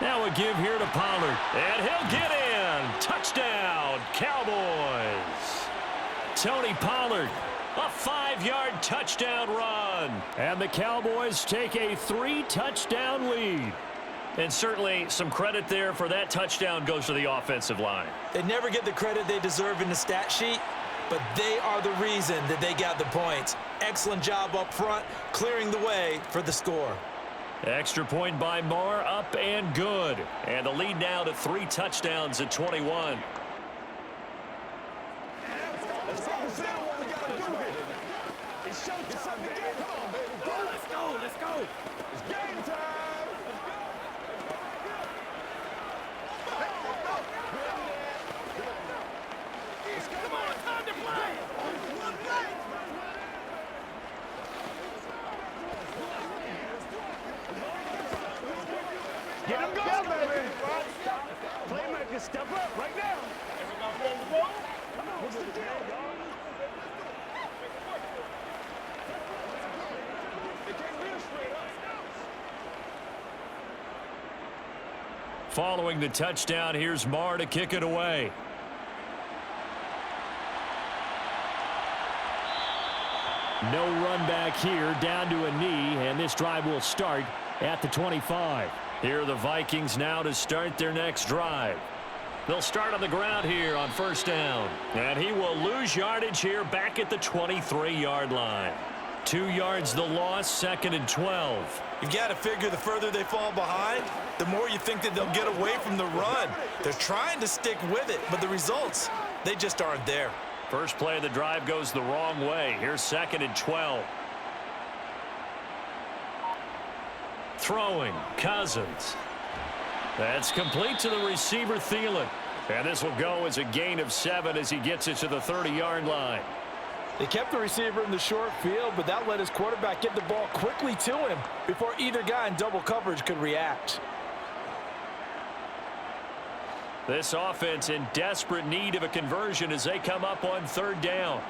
B: Now a give here to Pollard, and he'll get in. Touchdown, Cowboys. Tony Pollard, a 5-yard touchdown run. And the Cowboys take a 3-touchdown lead. And certainly some credit there for that touchdown goes to the offensive line.
C: They never get the credit they deserve in the stat sheet, but they are the reason that they got the points. Excellent job up front, clearing the way for the score.
B: Extra point by Marr, up and good. And the lead now to 3 touchdowns at 21.
E: Let's go. It's game time. Come on, time to play. Get him going, baby. Playmaker, step up right now. Come on, what's the deal, y'all?
B: Following the touchdown, here's Marr to kick it away. No run back here, down to a knee, and this drive will start at the 25. Here are the Vikings now to start their next drive. They'll start on the ground here on first down. And he will lose yardage here back at the 23-yard line. 2 yards the loss, 2nd and 12.
C: You've got to figure the further they fall behind, the more you think that they'll get away from the run. They're trying to stick with it, but the results, they just aren't there.
B: First play of the drive goes the wrong way. Here's 2nd and 12. Throwing, Cousins. That's complete to the receiver, Thielen. And this will go as a gain of 7 as he gets it to the 30-yard line.
D: They kept the receiver in the short field, but that let his quarterback get the ball quickly to him before either guy in double coverage could react.
B: This offense in desperate need of a conversion as they come up on third down.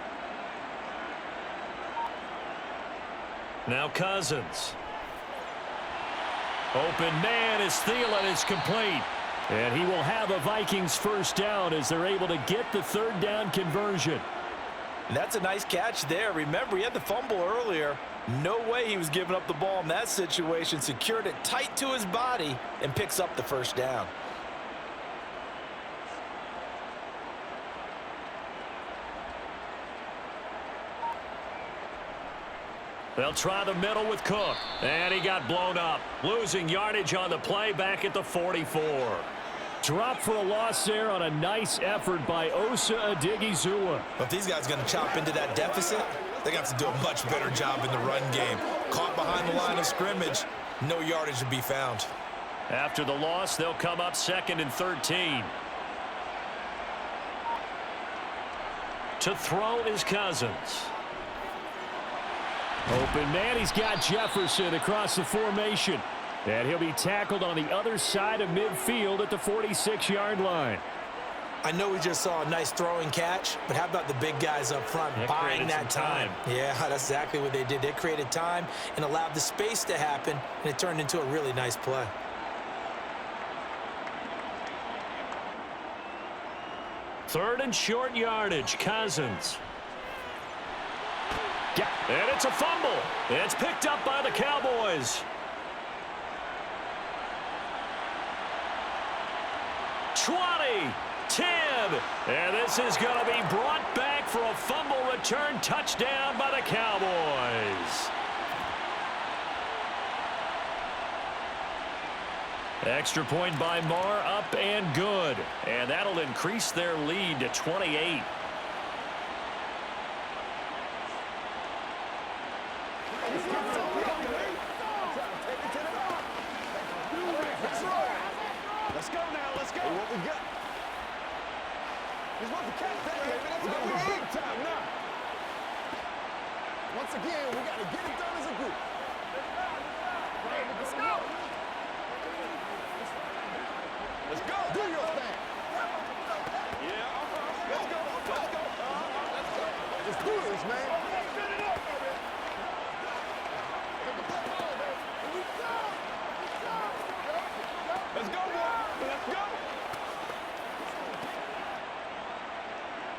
B: Now Cousins. Open man as Thielen is complete. And he will have a Vikings first down as they're able to get the third down conversion.
D: And that's a nice catch there. Remember, he had the fumble earlier. No way he was giving up the ball in that situation. Secured it tight to his body and picks up the first down.
B: They'll try the middle with Cook. And he got blown up. Losing yardage on the play back at the 44. Drop for a loss there on a nice effort by Osa Odighizuwa.
C: If these guys are going to chop into that deficit, they're going to have to do a much better job in the run game. Caught behind the line of scrimmage, no yardage to be found.
B: After the loss, they'll come up 2nd and 13. To throw is Cousins. Open man, he's got Jefferson across the formation. And he'll be tackled on the other side of midfield at the 46-yard line.
C: I know we just saw a nice throwing catch, but how about the big guys up front buying that time? Yeah, that's exactly what they did. They created time and allowed the space to happen, and it turned into a really nice play.
B: Third and short yardage, Cousins. Yeah, and it's a fumble. It's picked up by the Cowboys. 20, 10, and this is going to be brought back for a fumble return touchdown by the Cowboys. Extra point by Marr, up and good. And that'll increase their lead to 28.
E: Let's go now, let's go. What we got? He's about to catch that, baby. That's what we big time now. Once again, we got to get it done as a group. Let's go. Let's go. Do your thing. Yeah. Let's go. Let's go. Let's do this, man. Let's go, boy. Let's go.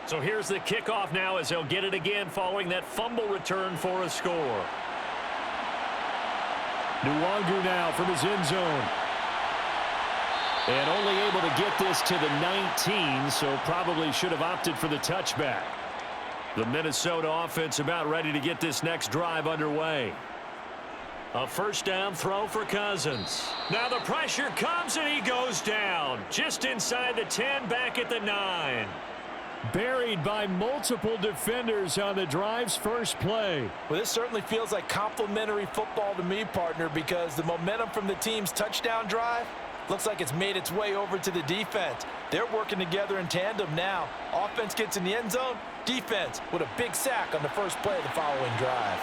B: So here's the kickoff now as they'll get it again following that fumble return for a score. Nwangu now from his end zone. And only able to get this to the 19, so probably should have opted for the touchback. The Minnesota offense about ready to get this next drive underway. A first down throw for Cousins. Now the pressure comes and he goes down. Just inside the 10, back at the 9. Buried by multiple defenders on the drive's first play.
D: Well, this certainly feels like complimentary football to me, partner, because the momentum from the team's touchdown drive looks like it's made its way over to the defense. They're working together in tandem now. Offense gets in the end zone. Defense with a big sack on the first play of the following drive.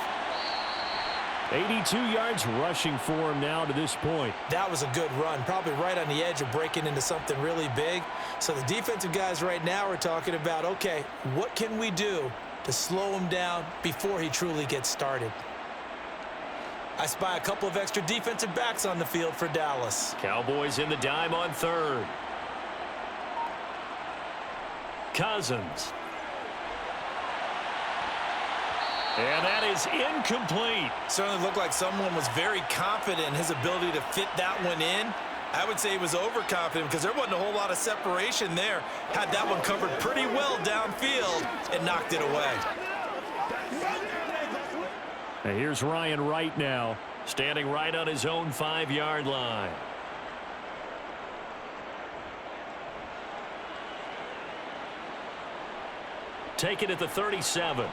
B: 82 yards rushing for him now to this point.
C: That was a good run, probably right on the edge of breaking into something really big. So the defensive guys right now are talking about, okay, what can we do to slow him down before he truly gets started? I spy a couple of extra defensive backs on the field for Dallas.
B: Cowboys in the dime on third. Cousins. And that is incomplete.
C: Certainly looked like someone was very confident in his ability to fit that one in. I would say he was overconfident because there wasn't a whole lot of separation there. Had that one covered pretty well downfield and knocked it away.
B: And here's Ryan Wright now, standing right on his own 5-yard line. Take it at the 37.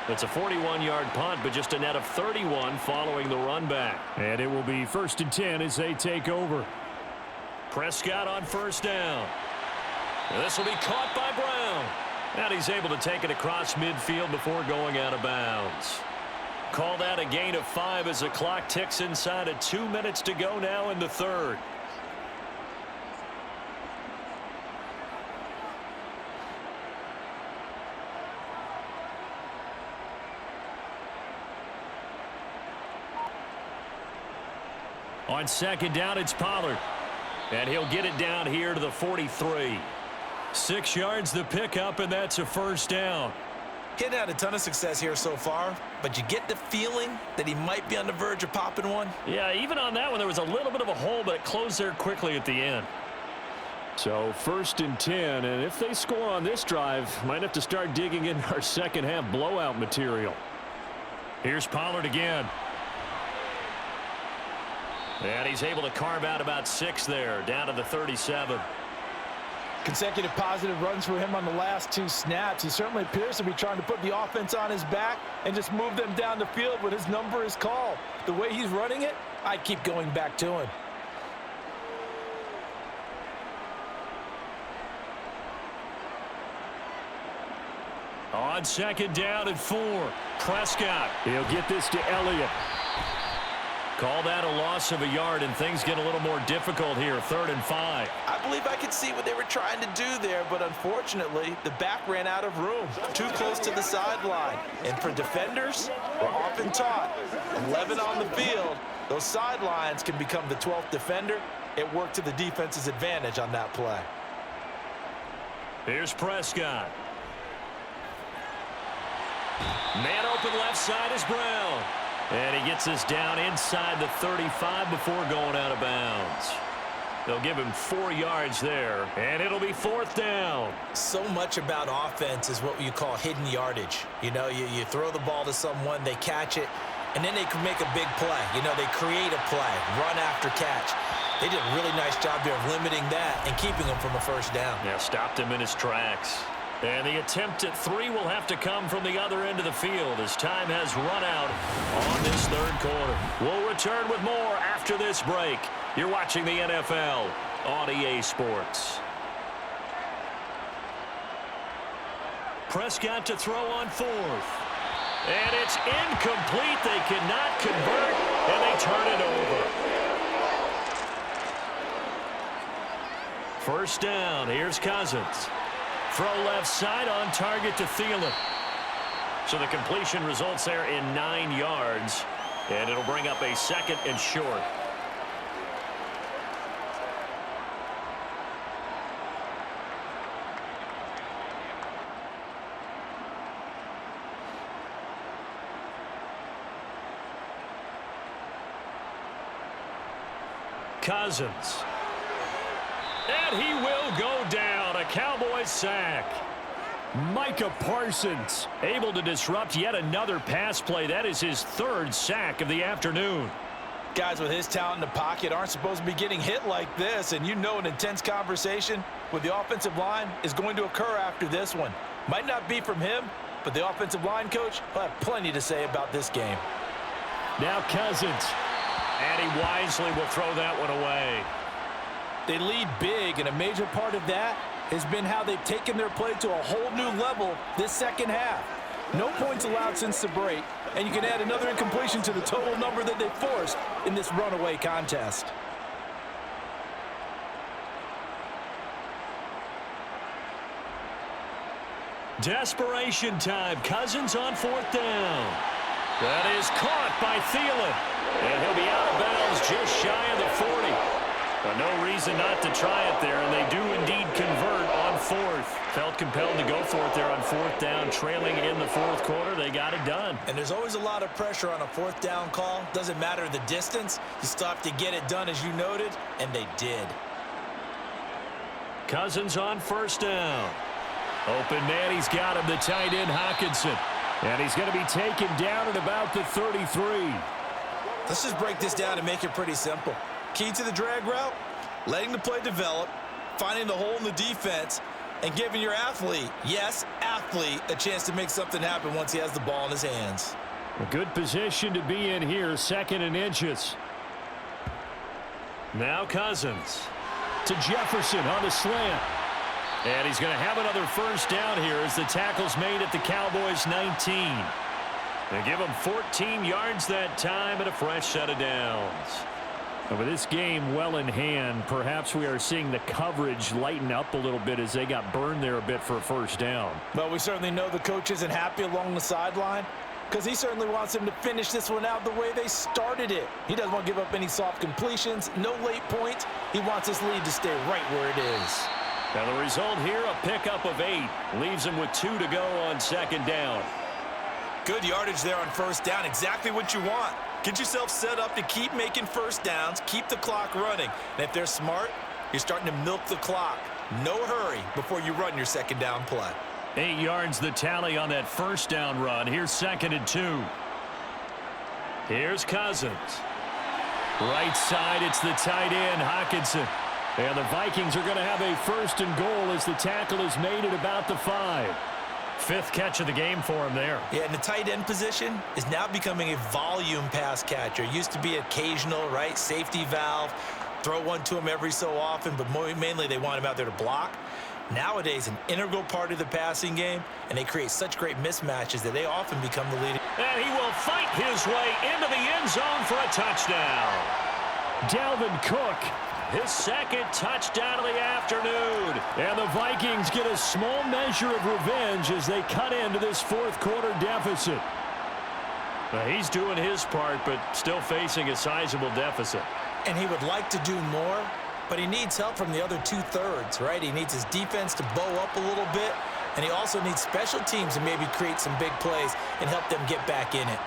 B: It's a 41-yard punt, but just a net of 31 following the run back. And it will be 1st and 10 as they take over. Prescott on first down. And this will be caught by Brown. And he's able to take it across midfield before going out of bounds. Call that a gain of 5 as the clock ticks inside of 2 minutes to go now in the third. On second down, it's Pollard. And he'll get it down here to the 43. 6 yards the pickup, and that's a first down.
C: He hadn't had a ton of success here so far, but you get the feeling that he might be on the verge of popping one.
B: Yeah, even on that one, there was a little bit of a hole, but it closed there quickly at the end.
F: So 1st and 10, and if they score on this drive, might have to start digging in our second half blowout material.
B: Here's Pollard again. And he's able to carve out about 6 there, down to the 37.
D: Consecutive positive runs for him on the last 2 snaps. He certainly appears to be trying to put the offense on his back and just move them down the field when his number is called. The way he's running it, I keep going back to him.
B: On second down and 4, Prescott.
F: He'll get this to Elliott.
B: Call that a loss of a yard, and things get a little more difficult here, 3rd and 5.
C: I believe I could see what they were trying to do there, but unfortunately, the back ran out of room, too close to the sideline. And for defenders, we're often taught, 11 on the field, those sidelines can become the 12th defender. It worked to the defense's advantage on that play.
B: Here's Prescott. Man open left side is Brown. And he gets us down inside the 35 before going out of bounds. They'll give him 4 yards there, and it'll be 4th down.
C: So much about offense is what you call hidden yardage. You know, you throw the ball to someone, they catch it, and then they can make a big play. You know, they create a play, run after catch. They did a really nice job there of limiting that and keeping him from a 1st down.
B: Yeah, stopped him in his tracks. And the attempt at 3 will have to come from the other end of the field as time has run out on this 3rd quarter. We'll return with more after this break. You're watching the NFL on EA Sports. Prescott to throw on 4th. And it's incomplete. They cannot convert, and they turn it over. 1st down. Here's Cousins. Throw left side on target to Thielen. So the completion results there in 9 yards. And it'll bring up a 2nd and short. Cousins. And he will go down. A Cowboys sack. Micah Parsons able to disrupt yet another pass play. That is his 3rd sack of the afternoon.
D: Guys with his talent in the pocket aren't supposed to be getting hit like this, and you know an intense conversation with the offensive line is going to occur after this one. Might not be from him, but the offensive line coach will have plenty to say about this game.
B: Now Cousins. And he wisely will throw that one away.
D: They lead big, and a major part of that has been how they've taken their play to a whole new level this 2nd half. No points allowed since the break, and you can add another incompletion to the total number that they forced in this runaway contest.
B: Desperation time. Cousins on 4th down. That is caught by Thielen. And he'll be out of bounds just shy of the 40. But no reason not to try it there, and they do indeed convert on 4th. Felt compelled to go for it there on 4th down, trailing in the 4th quarter. They got it done.
C: And there's always a lot of pressure on a 4th down call. Doesn't matter the distance. You still have to get it done, as you noted, and they did.
B: Cousins on 1st down. Open man, he's got him, the tight end Hockenson. And he's going to be taken down at about the 33.
C: Let's just break this down and make it pretty simple. Key to the drag route, letting the play develop, finding the hole in the defense, and giving your athlete, yes, athlete, a chance to make something happen once he has the ball in his hands.
B: A good position to be in here, 2nd and inches. Now Cousins to Jefferson on the slant. And he's going to have another 1st down here as the tackle's made at the Cowboys 19. They give him 14 yards that time and a fresh set of downs. And with this game well in hand, perhaps we are seeing the coverage lighten up a little bit as they got burned there a bit for a 1st down.
D: Well, we certainly know the coach isn't happy along the sideline. because he certainly wants them to finish this one out the way they started it. He doesn't want to give up any soft completions, no late points. He wants his lead to stay right where it is.
B: Now the result here, a pickup of 8. Leaves him with 2 to go on second down.
C: Good yardage there on first down. Exactly what you want. Get yourself set up to keep making first downs, keep the clock running. And if they're smart, you're starting to milk the clock. No hurry before you run your second down play.
B: 8 yards the tally on that first down run. Here's 2nd and 2. Here's Cousins. Right side, it's the tight end, Hockenson. And the Vikings are going to have a 1st and goal as the tackle is made at about the 5. 5th catch of the game for him there.
C: Yeah, and the tight end position is now becoming a volume pass catcher. It used to be occasional, right? Safety valve. Throw one to him every so often, but mainly they want him out there to block. Nowadays, an integral part of the passing game, and they create such great mismatches that they often become the leading.
B: And he will fight his way into the end zone for a touchdown. Dalvin Cook, his 2nd touchdown of the afternoon. And the Vikings get a small measure of revenge as they cut into this 4th quarter deficit. He's doing his part, but still facing a sizable deficit.
C: And he would like to do more, but he needs help from the other 2/3, right? He needs his defense to bow up a little bit, and he also needs special teams to maybe create some big plays and help them get back in it.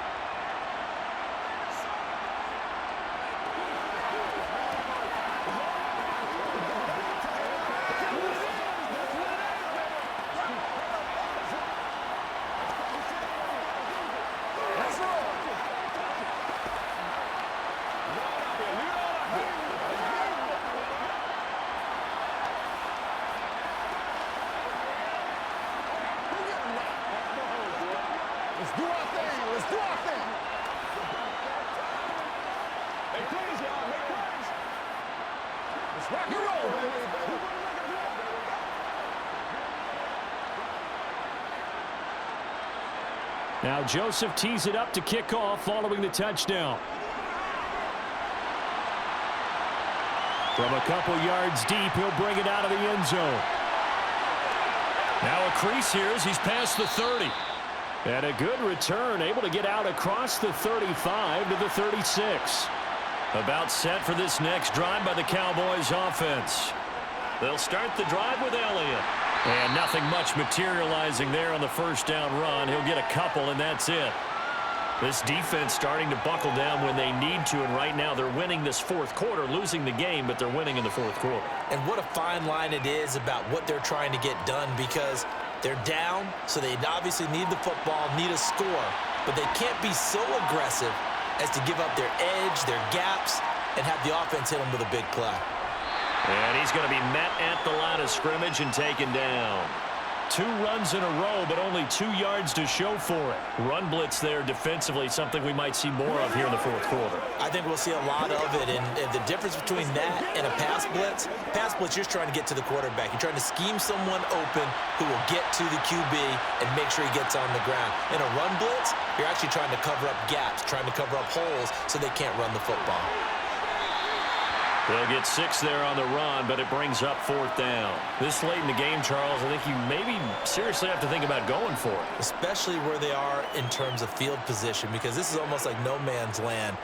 E: Let's do our thing. Let's do our thing. Hey, please, y'all. Hey, please. Let's rock and roll, baby.
F: Now Joseph tees it up to kick off following the touchdown. From a couple yards deep, he'll bring it out of the end zone. Now a crease here as he's past the 30. And a good return, able to get out across the 35 to the 36.
B: About set for this next drive by the Cowboys offense. They'll start the drive with Elliott. And nothing much materializing there on the first down run. He'll get a couple, and that's it. This defense starting to buckle down when they need to, and right now they're winning this 4th quarter, losing the game, but they're winning in the 4th quarter.
C: And what a fine line it is about what they're trying to get done, because they're down, so they obviously need the football, need a score, but they can't be so aggressive as to give up their edge, their gaps, and have the offense hit them with a big play.
B: And he's going to be met at the line of scrimmage and taken down. 2 runs in a row, but only 2 yards to show for it. Run blitz there defensively, something we might see more of here in the 4th quarter.
C: I think we'll see a lot of it, and the difference between that and a pass blitz, you're trying to get to the quarterback. You're trying to scheme someone open who will get to the QB and make sure he gets on the ground. In a run blitz, you're actually trying to cover up gaps, trying to cover up holes so they can't run the football.
B: They'll get 6 there on the run, but it brings up 4th down. This late in the game, Charles, I think you maybe seriously have to think about going for it.
C: Especially where they are in terms of field position, because this is almost like no man's land.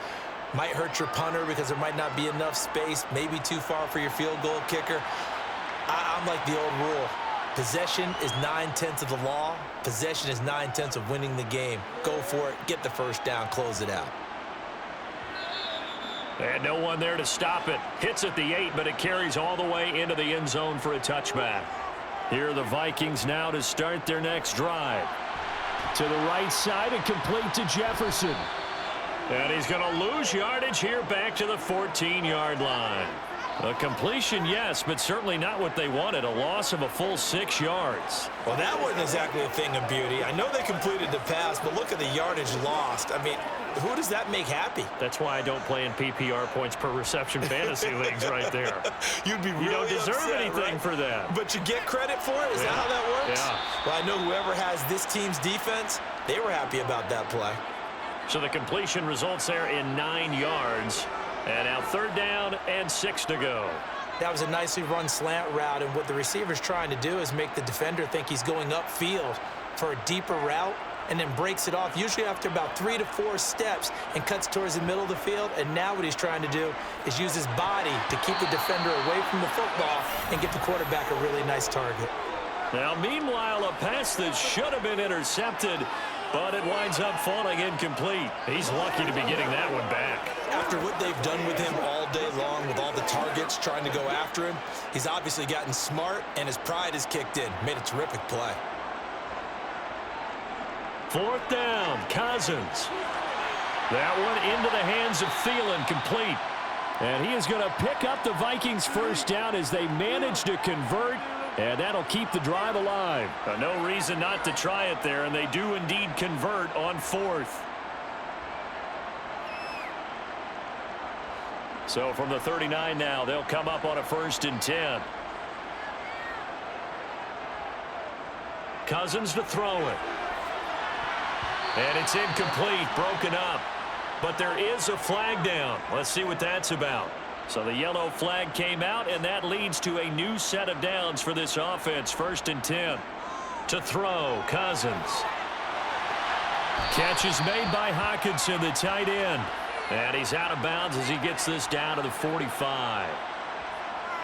C: Might hurt your punter because there might not be enough space, maybe too far for your field goal kicker. I'm like the old rule. Possession is 9/10 of the law. Possession is 9/10 of winning the game. Go for it, get the first down, close it out.
B: And no one there to stop it. Hits at the 8, but it carries all the way into the end zone for a touchback. Here are the Vikings now to start their next drive.
F: To the right side and complete to Jefferson.
B: And he's going to lose yardage here back to the 14-yard line. A completion, yes, but certainly not what they wanted. A loss of a full 6 yards.
C: Well, that wasn't exactly a thing of beauty. I know they completed the pass, but look at the yardage lost. I mean, who does that make happy?
B: That's why I don't play in PPR points per reception fantasy leagues right there.
C: You'd be really
B: You don't deserve
C: upset,
B: anything
C: right?
B: for that.
C: But you get credit for it? Is that how that works?
B: Yeah.
C: Well, I know whoever has this team's defense, they were happy about that play.
B: So the completion results there in 9 yards. And now 3rd down and 6 to go.
C: That was a nicely run slant route, and what the receiver's trying to do is make the defender think he's going upfield for a deeper route, and then breaks it off, usually after about 3 to 4 steps, and cuts towards the middle of the field. And now what he's trying to do is use his body to keep the defender away from the football and get the quarterback a really nice target.
B: Now, meanwhile, a pass that should have been intercepted, but it winds up falling incomplete. He's lucky to be getting that one back.
C: After what they've done with him all day long with all the targets trying to go after him, he's obviously gotten smart, and his pride has kicked in. Made a terrific play.
B: 4th down, Cousins. That one into the hands of Thielen, complete. And he is going to pick up the Vikings' first down as they manage to convert, and that'll keep the drive alive. No reason not to try it there, and they do indeed convert on 4th. So from the 39 now, they'll come up on a 1st and 10. Cousins to throw it. And it's incomplete, broken up. But there is a flag down. Let's see what that's about. So the yellow flag came out, and that leads to a new set of downs for this offense. 1st and 10. To throw, Cousins. Catch is made by Hockenson, the tight end. And he's out of bounds as he gets this down to the 45.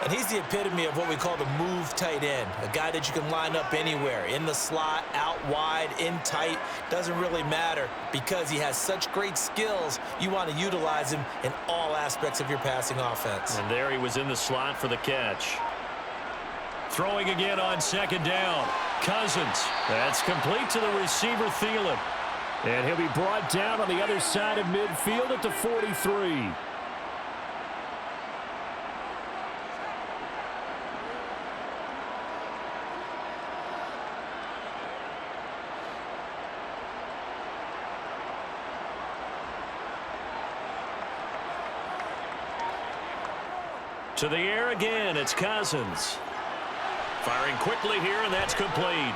C: And he's the epitome of what we call the move tight end, a guy that you can line up anywhere, in the slot, out wide, in tight, doesn't really matter because he has such great skills. You want to utilize him in all aspects of your passing offense.
B: And there he was in the slot for the catch. Throwing again on 2nd down. Cousins. That's complete to the receiver, Thielen. And he'll be brought down on the other side of midfield at the 43. To the air again, it's Cousins. Firing quickly here, and that's complete.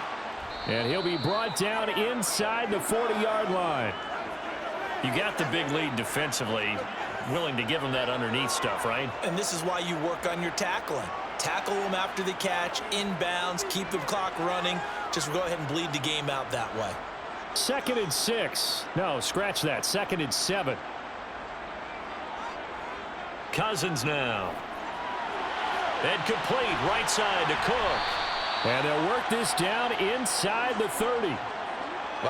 B: And he'll be brought down inside the 40-yard line. You got the big lead defensively, willing to give him that underneath stuff, right?
C: And this is why you work on your tackling. Tackle them after the catch, inbounds, keep the clock running. Just go ahead and bleed the game out that way.
B: 2nd and 6. No, scratch that. 2nd and 7. Cousins now. And complete, right side to Cook. And they'll work this down inside the 30.
C: Well,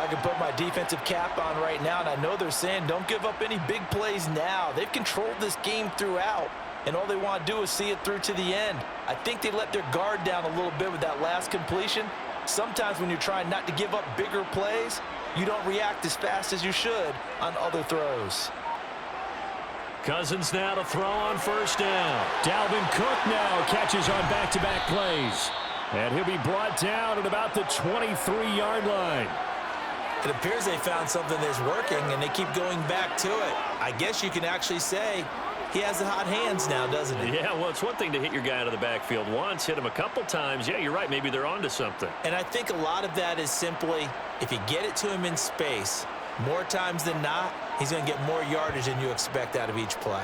C: I can put my defensive cap on right now, and I know they're saying don't give up any big plays now. They've controlled this game throughout, and all they want to do is see it through to the end. I think they let their guard down a little bit with that last completion. Sometimes when you're trying not to give up bigger plays, you don't react as fast as you should on other throws.
B: Cousins now to throw on 1st down. Dalvin Cook now catches on back-to-back plays. And he'll be brought down at about the 23-yard line.
C: It appears they found something that's working, and they keep going back to it. I guess you can actually say he has the hot hands now, doesn't he?
B: Yeah, well, it's one thing to hit your guy out of the backfield once, hit him a couple times. Yeah, you're right. Maybe they're onto something.
C: And I think a lot of that is simply if you get it to him in space, more times than not, he's going to get more yardage than you expect out of each play.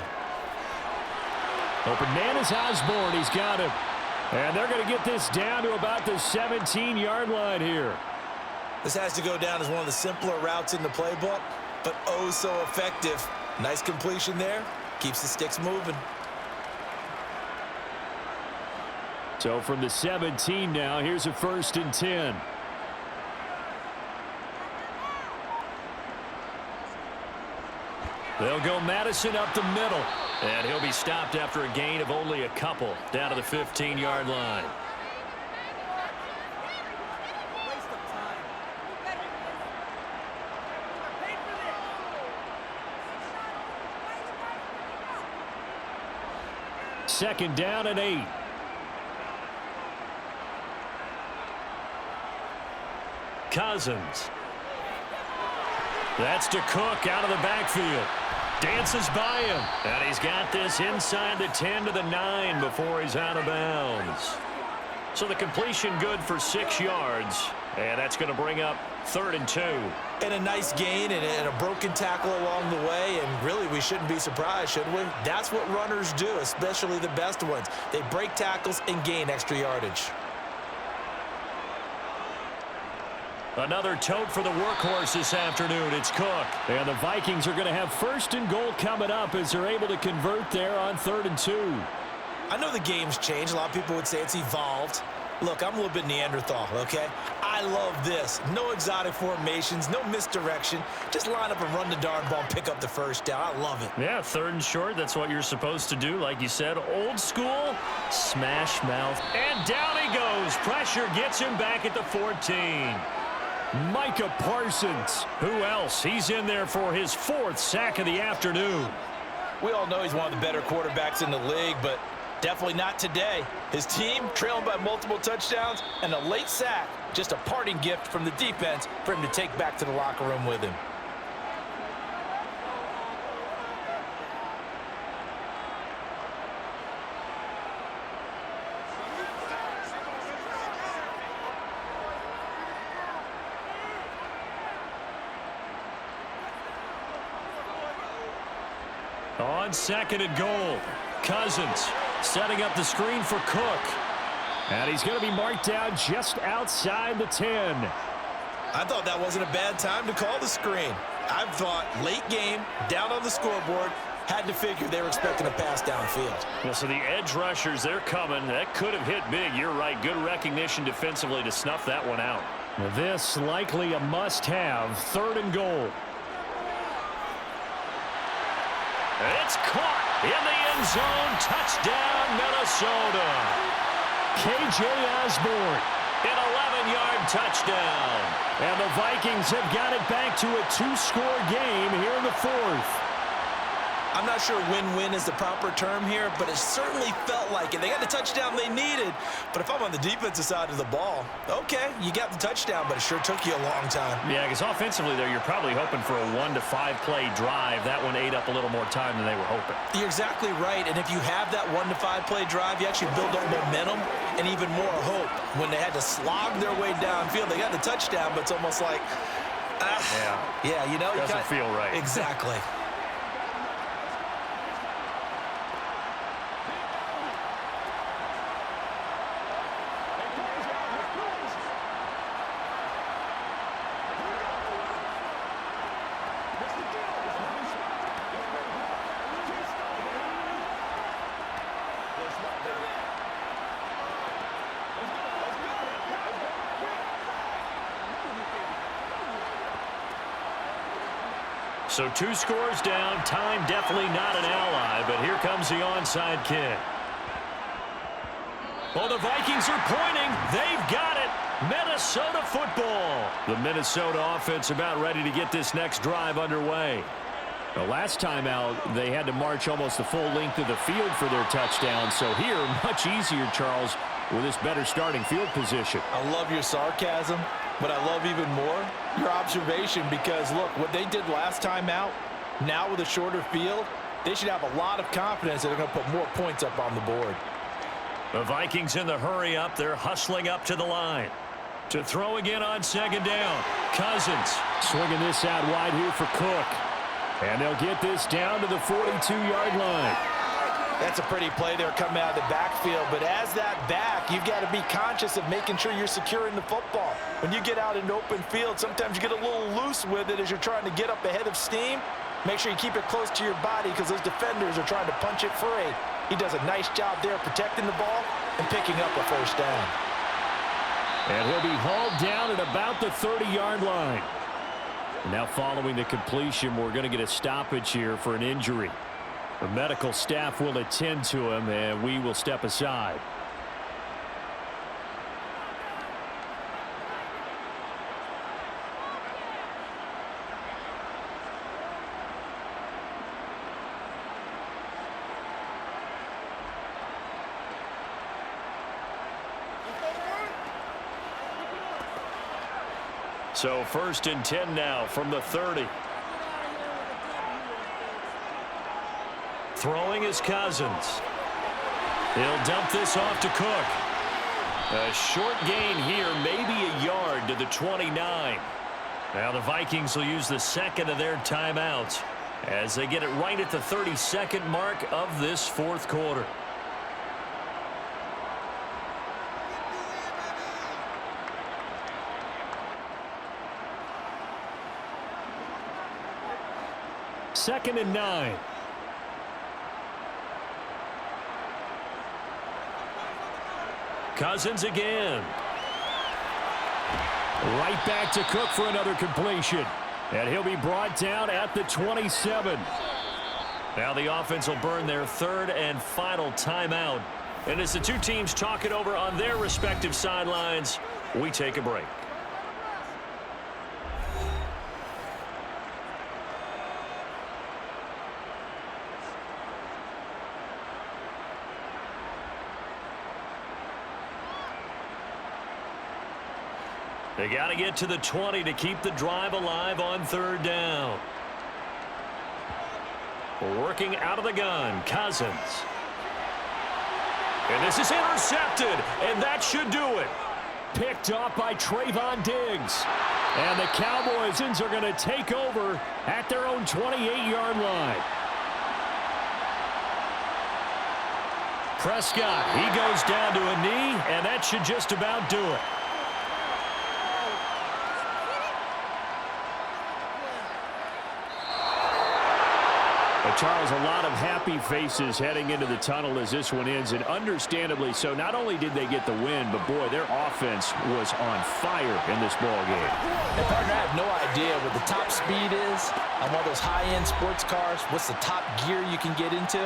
B: Open man is Osborne. He's got him. And they're going to get this down to about the 17-yard line here.
C: This has to go down as one of the simpler routes in the playbook, but oh so effective. Nice completion there. Keeps the sticks moving.
B: So from the 17 now, here's a 1st and 10. They'll go Madison up the middle. And he'll be stopped after a gain of only a couple down to the 15-yard line. Second down and 8. Cousins. That's to Cook out of the backfield. Dances by him. And he's got this inside the 10 to the 9 before he's out of bounds. So the completion good for 6 yards. And that's going to bring up 3rd and 2.
C: And a nice gain and a broken tackle along the way. And really, we shouldn't be surprised, should we? That's what runners do, especially the best ones. They break tackles and gain extra yardage.
B: Another tote for the workhorse this afternoon. It's Cook.
F: And the Vikings are going to have 1st and goal coming up as they're able to convert there on 3rd and 2.
C: I know the game's changed. A lot of people would say it's evolved. Look, I'm a little bit Neanderthal, okay? I love this. No exotic formations, no misdirection. Just line up and run the darn ball and pick up the first down. I love it.
B: Yeah, 3rd and short. That's what you're supposed to do. Like you said, old school, smash mouth. And down he goes. Pressure gets him back at the 14.
F: Micah Parsons.
B: Who else? He's in there for his 4th sack of the afternoon.
D: We all know he's one of the better quarterbacks in the league, but definitely not today. His team trailing by multiple touchdowns and a late sack. Just a parting gift from the defense for him to take back to the locker room with him.
B: On 2nd and goal, Cousins setting up the screen for Cook.
F: And he's going to be marked down just outside the 10.
C: I thought that wasn't a bad time to call the screen. I thought late game, down on the scoreboard, had to figure they were expecting a pass downfield.
B: Well, so the edge rushers, they're coming. That could have hit big. You're right. Good recognition defensively to snuff that one out.
F: This likely a must-have. 3rd and goal.
B: It's caught in the end zone. Touchdown, Minnesota.
F: K.J. Osborne.
B: An 11-yard touchdown.
F: And the Vikings have got it back to a 2-score game here in the 4th.
C: I'm not sure win-win is the proper term here, but it certainly felt like it. They got the touchdown they needed, but if I'm on the defensive side of the ball, okay, you got the touchdown, but it sure took you a long time.
B: Yeah, because offensively there, you're probably hoping for a 1 to 5 play drive. That one ate up a little more time than they were hoping.
C: You're exactly right, and if you have that 1 to 5 play drive, you actually build up momentum and even more hope. When they had to slog their way downfield, they got the touchdown, but it's almost like, yeah, you know,
B: doesn't feel right.
C: Exactly.
B: So 2 scores down. Time definitely not an ally, but here comes the onside kick. Well, the Vikings are pointing. They've got it. Minnesota football. The Minnesota offense about ready to get this next drive underway.
F: The last time out, they had to march almost the full length of the field for their touchdown. So here, much easier, Charles, with this better starting field position.
D: I love your sarcasm, but I love even more your observation because, look, what they did last time out, now with a shorter field, they should have a lot of confidence that they're going to put more points up on the board.
B: The Vikings in the hurry up. They're hustling up to the line. To throw again on 2nd down. Cousins.
F: Swinging this out wide here for Cook. And they'll get this down to the 42-yard line.
D: That's a pretty play there coming out of the backfield, but as that back, you've got to be conscious of making sure you're securing the football. When you get out in open field, sometimes you get a little loose with it as you're trying to get up ahead of steam. Make sure you keep it close to your body because those defenders are trying to punch it free. He does a nice job there protecting the ball and picking up a 1st down.
F: And he'll be hauled down at about the 30-yard line. Now following the completion, we're going to get a stoppage here for an injury. The medical staff will attend to him, and we will step aside.
B: So 1st and 10 now from the 30. Throwing is Cousins. He'll dump this off to Cook. A short gain here, maybe a yard to the 29. Now the Vikings will use the 2nd of their timeouts as they get it right at the 32nd mark of this 4th quarter.
F: 2nd and 9.
B: Cousins again.
F: Right back to Cook for another completion. And he'll be brought down at the 27.
B: Now the offense will burn their 3rd and final timeout. And as the two teams talk it over on their respective sidelines, we take a break. They got to get to the 20 to keep the drive alive on 3rd down. Working out of the gun, Cousins. And this is intercepted, and that should do it.
F: Picked off by Trayvon Diggs. And the Cowboys are going to take over at their own 28-yard line.
B: Prescott, he goes down to a knee, and that should just about do it.
F: Charles, a lot of happy faces heading into the tunnel as this one ends, and understandably so. Not only did they get the win, but, boy, their offense was on fire in this ball game.
D: And, partner, I have no idea what the top speed is on one of those high-end sports cars. What's the top gear you can get into?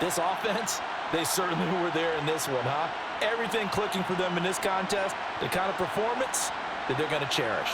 D: This offense, they certainly were there in this one, huh? Everything clicking for them in this contest, the kind of performance that they're going to cherish.